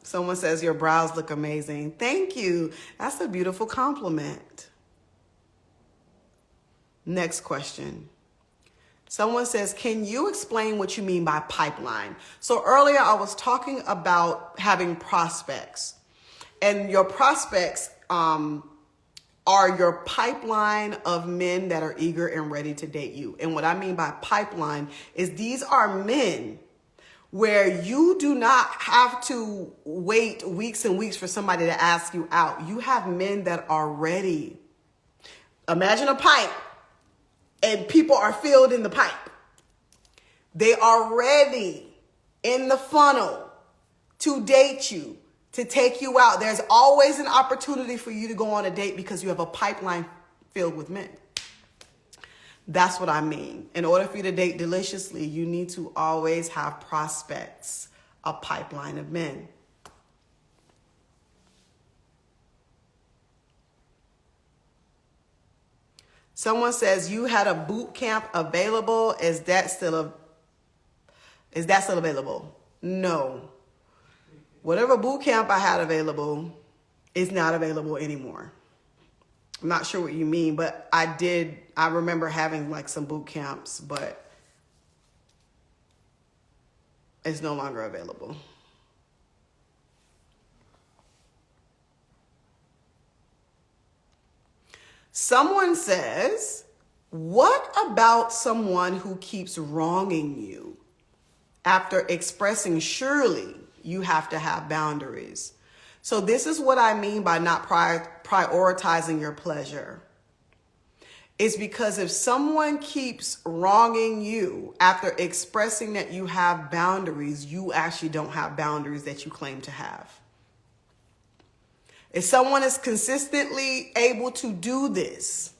Someone says your brows look amazing. Thank you. That's a beautiful compliment. Next question. Someone says, can you explain what you mean by pipeline? So earlier I was talking about having prospects, and your prospects are your pipeline of men that are eager and ready to date you. And what I mean by pipeline is these are men where you do not have to wait weeks and weeks for somebody to ask you out. You have men that are ready. Imagine a pipe and people are filled in the pipe. They are ready in the funnel to date you, to take you out. There's always an opportunity for you to go on a date because you have a pipeline filled with men. That's what I mean. In order for you to date deliciously, you need to always have prospects, a pipeline of men. Someone says you had a boot camp available. Is that still available? No. Whatever boot camp I had available is not available anymore. I'm not sure what you mean, but I remember having like some boot camps, but it's no longer available. Someone says, what about someone who keeps wronging you? After expressing, surely you have to have boundaries. So this is what I mean by not prioritizing your pleasure. It's because if someone keeps wronging you after expressing that you have boundaries, you actually don't have boundaries that you claim to have. If someone is consistently able to do this,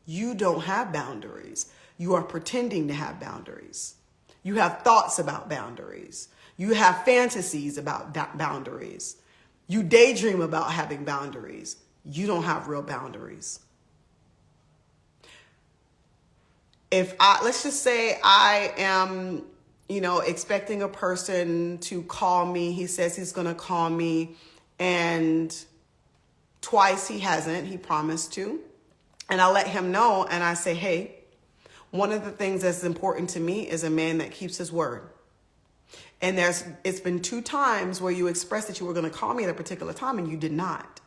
you don't have boundaries. You are pretending to have boundaries. You have thoughts about boundaries. You have fantasies about boundaries. You daydream about having boundaries. You don't have real boundaries. Let's just say I am, expecting a person to call me. He says he's going to call me, and twice he hasn't. He promised to. And I let him know, and I say, hey, one of the things that's important to me is a man that keeps his word. And it's been 2 times where you expressed that you were going to call me at a particular time and you did not.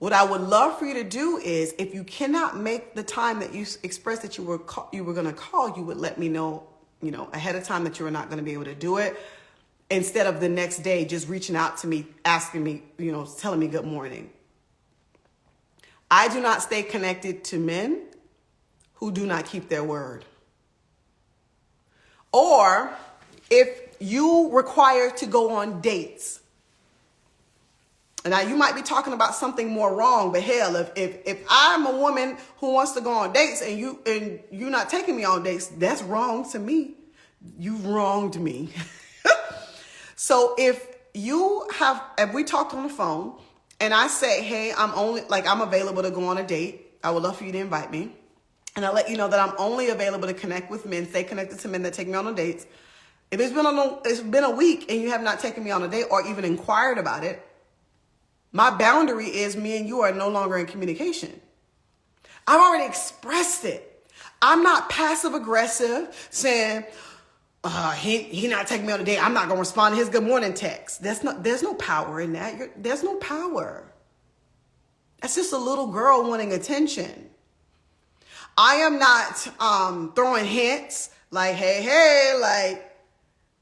What I would love for you to do is, if you cannot make the time that you expressed that you were going to call, you would let me know, ahead of time that you were not going to be able to do it. Instead of the next day just reaching out to me, asking me, telling me good morning. I do not stay connected to men who do not keep their word. Or if you require to go on dates. And now you might be talking about something more wrong, but hell, if I'm a woman who wants to go on dates and you're not taking me on dates, that's wrong to me. You wronged me. So if we talked on the phone and I say, hey, I'm available to go on a date. I would love for you to invite me. And I let you know that I'm only available to connect with men, stay connected to men that take me on dates. If it's been a week and you have not taken me on a date or even inquired about it, my boundary is me and you are no longer in communication. I've already expressed it. I'm not passive aggressive saying, he not taking me on a date. I'm not going to respond to his good morning text. There's no power in that. There's no power. That's just a little girl wanting attention. I am not throwing hints like, hey,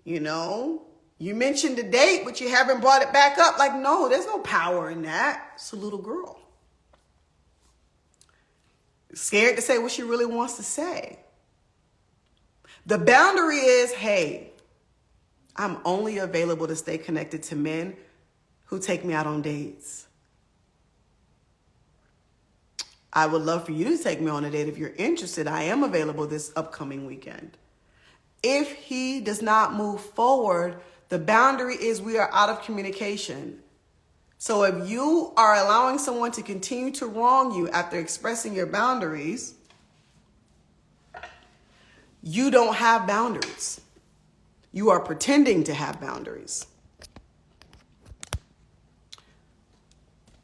you mentioned a date, but you haven't brought it back up. Like, no, there's no power in that. It's a little girl. Scared to say what she really wants to say. The boundary is, hey, I'm only available to stay connected to men who take me out on dates. I would love for you to take me on a date if you're interested. I am available this upcoming weekend. If he does not move forward, the boundary is we are out of communication. So if you are allowing someone to continue to wrong you after expressing your boundaries, you don't have boundaries. You are pretending to have boundaries.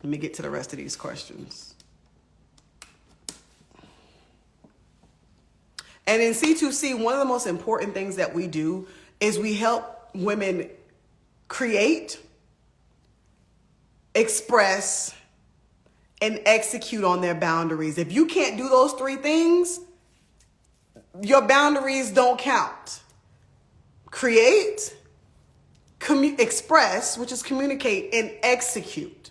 Let me get to the rest of these questions. And in C2C, one of the most important things that we do is we help women create, express, and execute on their boundaries. If you can't do those three things, your boundaries don't count. Create, express, which is communicate, and execute.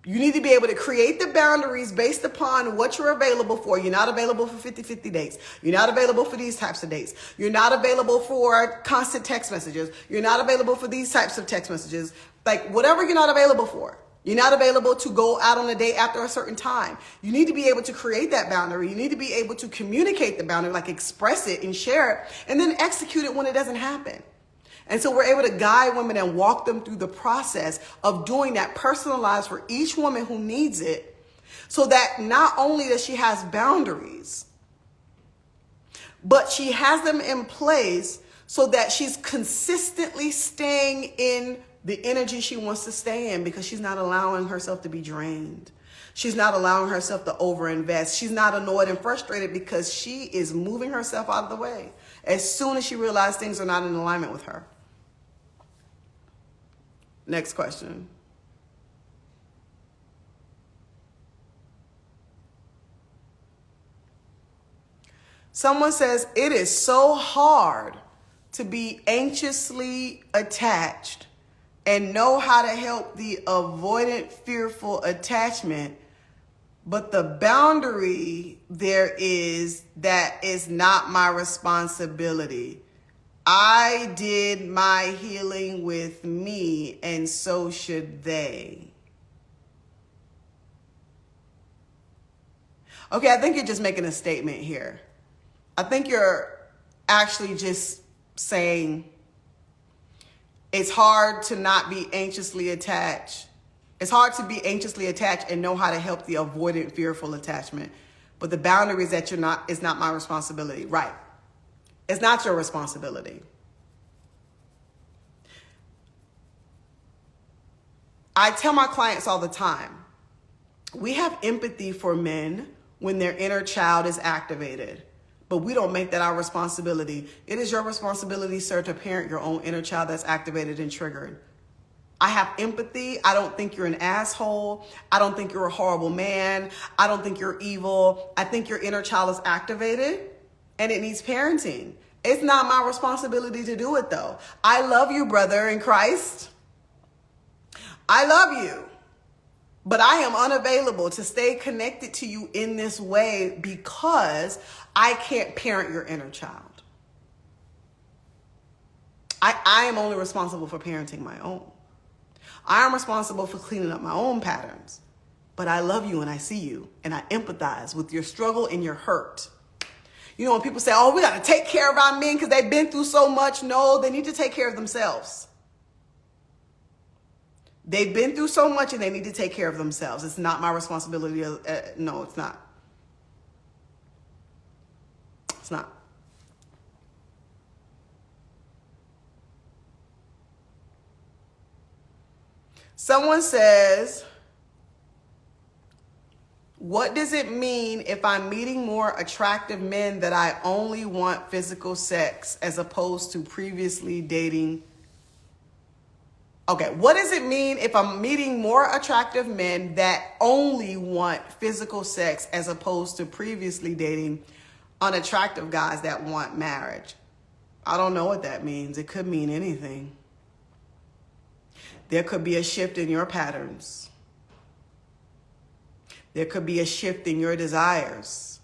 You need to be able to create the boundaries based upon what you're available for. You're not available for 50-50 dates. You're not available for these types of dates. You're not available for constant text messages. You're not available for these types of text messages. Like whatever you're not available for. You're not available to go out on a date after a certain time. You need to be able to create that boundary. You need to be able to communicate the boundary, like express it and share it, and then execute it when it doesn't happen. And so we're able to guide women and walk them through the process of doing that personalized for each woman who needs it, so that not only does she has boundaries, but she has them in place so that she's consistently staying in the energy she wants to stay in, because she's not allowing herself to be drained. She's not allowing herself to overinvest. She's not annoyed and frustrated because she is moving herself out of the way as soon as she realizes things are not in alignment with her. Next question. Someone says, it is so hard to be anxiously attached and know how to help the avoidant, fearful attachment, but the boundary there is that is not my responsibility. I did my healing with me, and so should they. Okay, I think you're just making a statement here. I think you're actually just saying it's hard to not be anxiously attached. It's hard to be anxiously attached and know how to help the avoidant, fearful attachment. But the boundaries that you're not, it's not my responsibility. Right. It's not your responsibility. I tell my clients all the time, we have empathy for men when their inner child is activated, but we don't make that our responsibility. It is your responsibility, sir, to parent your own inner child that's activated and triggered. I have empathy. I don't think you're an asshole. I don't think you're a horrible man. I don't think you're evil. I think your inner child is activated and it needs parenting. It's not my responsibility to do it, though. I love you, brother in Christ. I love you. But I am unavailable to stay connected to you in this way because I can't parent your inner child. I am only responsible for parenting my own. I am responsible for cleaning up my own patterns. But I love you and I see you and I empathize with your struggle and your hurt. You know, when people say, oh, we got to take care of our men because they've been through so much. No, they need to take care of themselves. They've been through so much and they need to take care of themselves. It's not my responsibility. No, it's not. It's not. Someone says, what does it mean if I'm meeting more attractive men that I only want physical sex as opposed to previously dating? Okay, what does it mean if I'm meeting more attractive men that only want physical sex as opposed to previously dating unattractive guys that want marriage? I don't know what that means. It could mean anything. There could be a shift in your patterns. There could be a shift in your desires.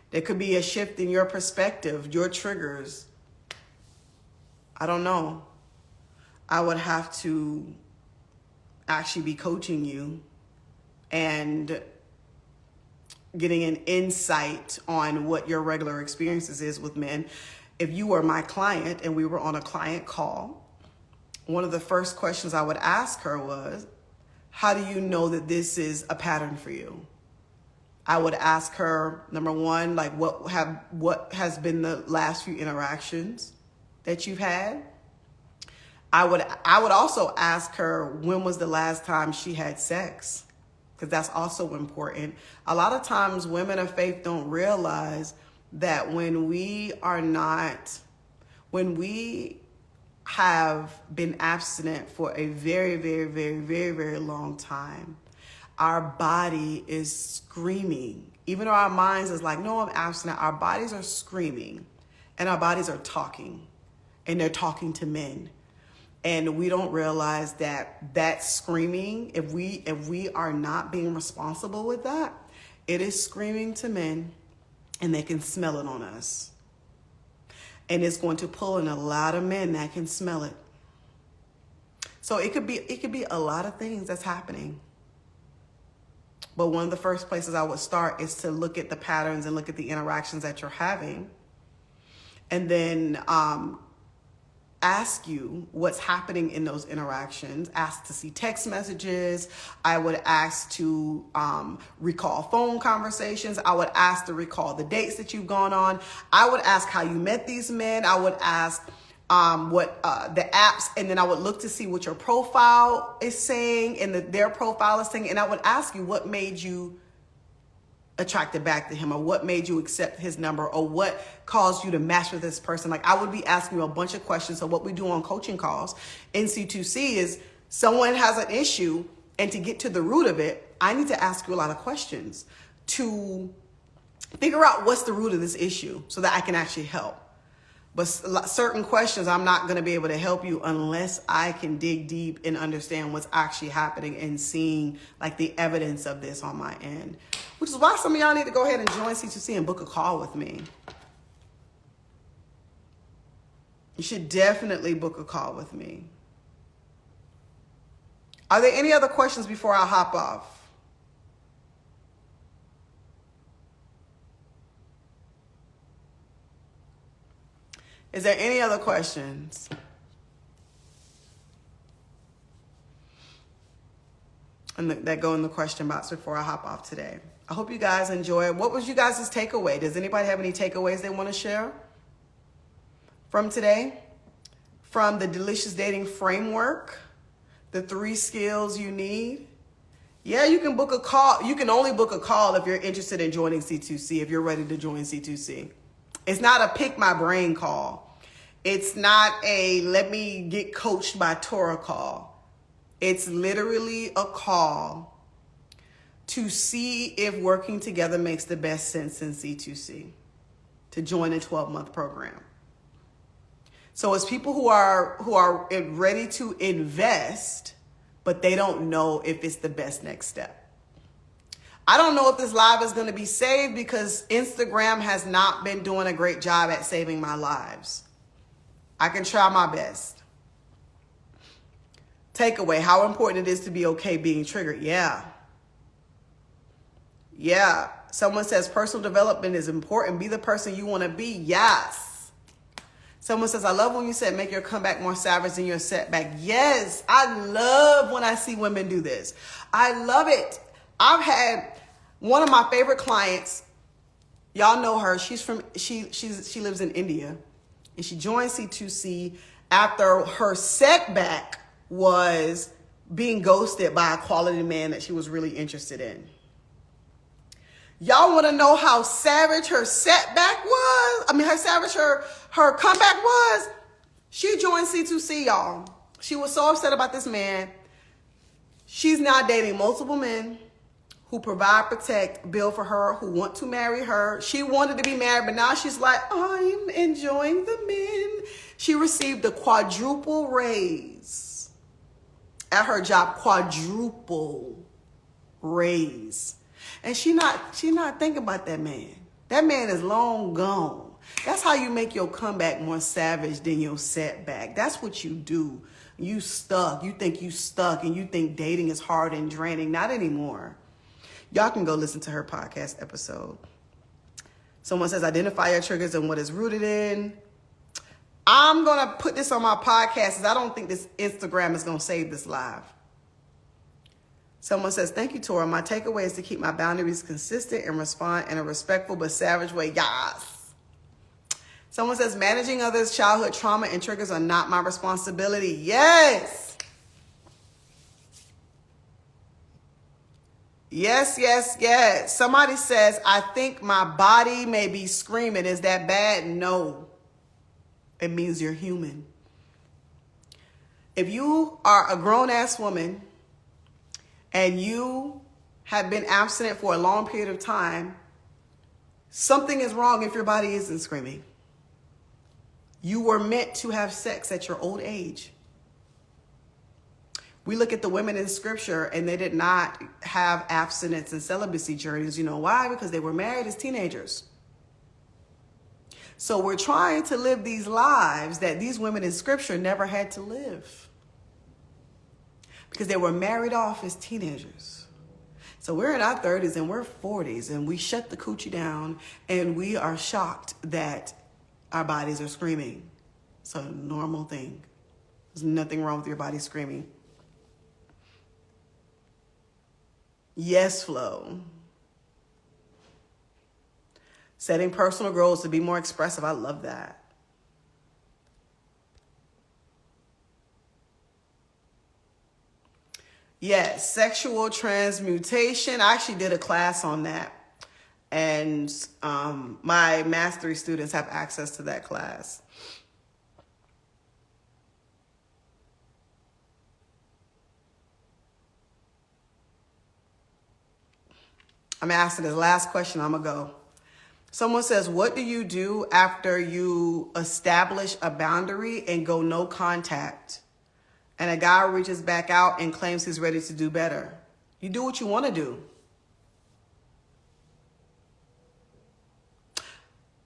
There could be a shift in your perspective, your triggers. I don't know. I would have to actually be coaching you and getting an insight on what your regular experiences is with men. If you were my client and we were on a client call, one of the first questions I would ask her was, how do you know that this is a pattern for you? I would ask her, number one, like what has been the last few interactions that you've had? I would also ask her, when was the last time she had sex? Because that's also important. A lot of times women of faith don't realize that when we have been abstinent for a very, very, very, very, very long time, our body is screaming. Even though our minds is like, no, I'm abstinent, our bodies are screaming and our bodies are talking, and they're talking to men. And we don't realize that screaming, if we are not being responsible with that, it is screaming to men, and they can smell it on us. And it's going to pull in a lot of men that can smell it. So it could be a lot of things that's happening. But one of the first places I would start is to look at the patterns and look at the interactions that you're having. And then ask you what's happening in those interactions. Ask to see text messages. I would ask to recall phone conversations. I would ask to recall the dates that you've gone on. I would ask how you met these men. I would ask what the apps, and then I would look to see what your profile is saying and their profile is saying. And I would ask you what made you attracted back to him, or what made you accept his number, or what caused you to match with this person. Like, I would be asking you a bunch of questions. So what we do on coaching calls in C2C is someone has an issue, and to get to the root of it, I need to ask you a lot of questions to figure out what's the root of this issue so that I can actually help. But certain questions, I'm not going to be able to help you unless I can dig deep and understand what's actually happening and seeing like the evidence of this on my end. Which is why some of y'all need to go ahead and join C2C and book a call with me. You should definitely book a call with me. Are there any other questions before I hop off? Is there any other questions? And that go in the question box before I hop off today. I hope you guys enjoy. What was you guys' takeaway? Does anybody have any takeaways they want to share from today? From the Delicious Dating Framework, the 3 skills you need? Yeah, you can book a call. You can only book a call if you're interested in joining C2C, if you're ready to join C2C. It's not a pick my brain call. It's not a let me get coached by Torah call. It's literally a call to see if working together makes the best sense in C2C, to join a 12-month program. So it's people who are ready to invest, but they don't know if it's the best next step. I don't know if this live is going to be saved because Instagram has not been doing a great job at saving my lives. I can try my best. Takeaway, how important it is to be okay being triggered. Yeah. Someone says personal development is important. Be the person you want to be. Yes. Someone says, I love when you said make your comeback more savage than your setback. Yes. I love when I see women do this. I love it. I've had one of my favorite clients. Y'all know her. She lives in India, and she joined C2C after her setback was being ghosted by a quality man that she was really interested in. Y'all want to know how savage her setback was? Her comeback was? She joined C2C, y'all. She was so upset about this man. She's now dating multiple men who provide, protect, build for her, who want to marry her. She wanted to be married, but now she's like, I'm enjoying the men. She received a quadruple raise at her job, quadruple raise. And she not thinking about that man. That man is long gone. That's how you make your comeback more savage than your setback. That's what you do. You stuck. You think you stuck, and you think dating is hard and draining. Not anymore. Y'all can go listen to her podcast episode. Someone says, identify your triggers and what is rooted in. I'm going to put this on my podcast because I don't think this Instagram is going to save this live. Someone says, thank you, Tora. My takeaway is to keep my boundaries consistent and respond in a respectful but savage way. Yes. Someone says, managing others' childhood trauma and triggers are not my responsibility. Yes. Yes, yes, yes. Somebody says, I think my body may be screaming. Is that bad? No. It means you're human. If you are a grown-ass woman and you have been abstinent for a long period of time, something is wrong if your body isn't screaming. You were meant to have sex at your old age. We look at the women in scripture and they did not have abstinence and celibacy journeys. You know why? Because they were married as teenagers. So we're trying to live these lives that these women in scripture never had to live. Because they were married off as teenagers. So we're in our 30s and we're 40s and we shut the coochie down and we are shocked that our bodies are screaming. It's a normal thing. There's nothing wrong with your body screaming. Yes, Flo. Setting personal goals to be more expressive. I love that. Yes, sexual transmutation. I actually did a class on that. And my mastery students have access to that class. I'm asking this last question. I'm going to go. Someone says, what do you do after you establish a boundary and go no contact? And a guy reaches back out and claims he's ready to do better. You do what you want to do.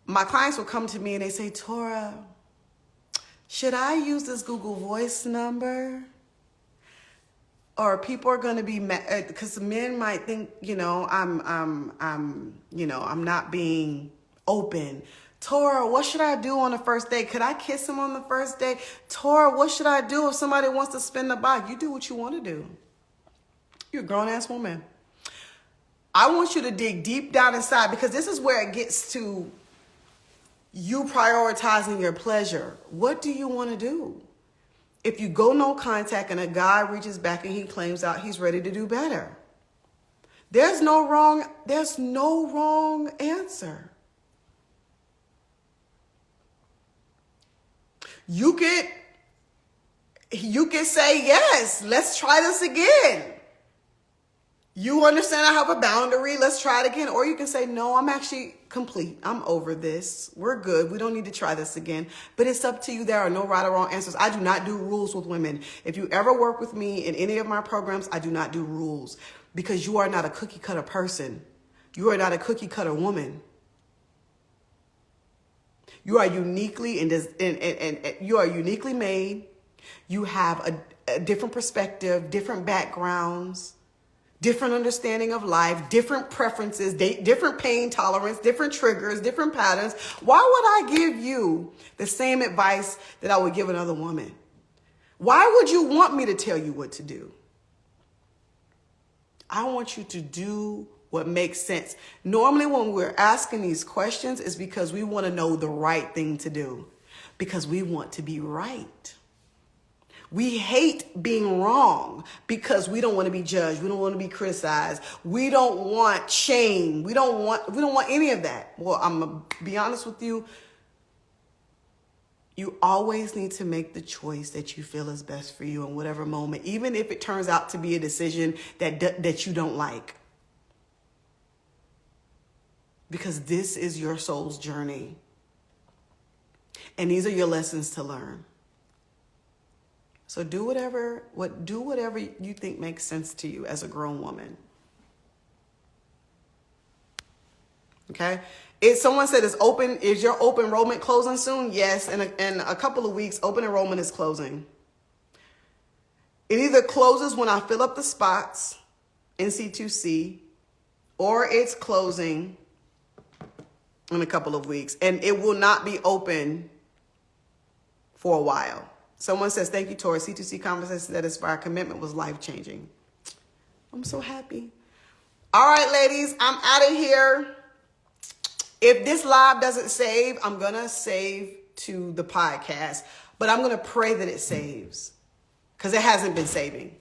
My clients will come to me and they say, Tora, should I use this Google Voice number? Or people are going to be mad because men might think, I'm not being open. Tora, what should I do on the first date? Could I kiss him on the first date? Tora, what should I do if somebody wants to spin the block? You do what you want to do. You're a grown-ass woman. I want you to dig deep down inside because this is where it gets to you prioritizing your pleasure. What do you want to do? If you go no contact and a guy reaches back and he claims out he's ready to do better, there's no wrong answer. You could say, yes, let's try this again. You understand I have a boundary. Let's try it again. Or you can say, no, I'm actually complete. I'm over this. We're good. We don't need to try this again. But it's up to you. There are no right or wrong answers. I do not do rules with women. If you ever work with me in any of my programs, I do not do rules because you are not a cookie cutter person. You are not a cookie cutter woman. You are uniquely and you are uniquely made. You have a different perspective, different backgrounds, different understanding of life, different preferences, different pain tolerance, different triggers, different patterns. Why would I give you the same advice that I would give another woman? Why would you want me to tell you what to do? I want you to do what makes sense. Normally when we're asking these questions is because we want to know the right thing to do, because we want to be right. We hate being wrong because we don't want to be judged. We don't want to be criticized. We don't want shame. We don't want any of that. Well, I'm going to be honest with you. You always need to make the choice that you feel is best for you in whatever moment, even if it turns out to be a decision that you don't like. Because this is your soul's journey. And these are your lessons to learn. So do whatever you think makes sense to you as a grown woman. Okay? Someone said is your open enrollment closing soon? Yes, in a couple of weeks, open enrollment is closing. It either closes when I fill up the spots, NC2C, or it's closing in a couple of weeks, and it will not be open for a while. Someone says, thank you, Tori. C2C Conversations that Inspire Commitment was life-changing. I'm so happy. All right, ladies, I'm out of here. If this live doesn't save, I'm going to save to the podcast, but I'm going to pray that it saves because it hasn't been saving.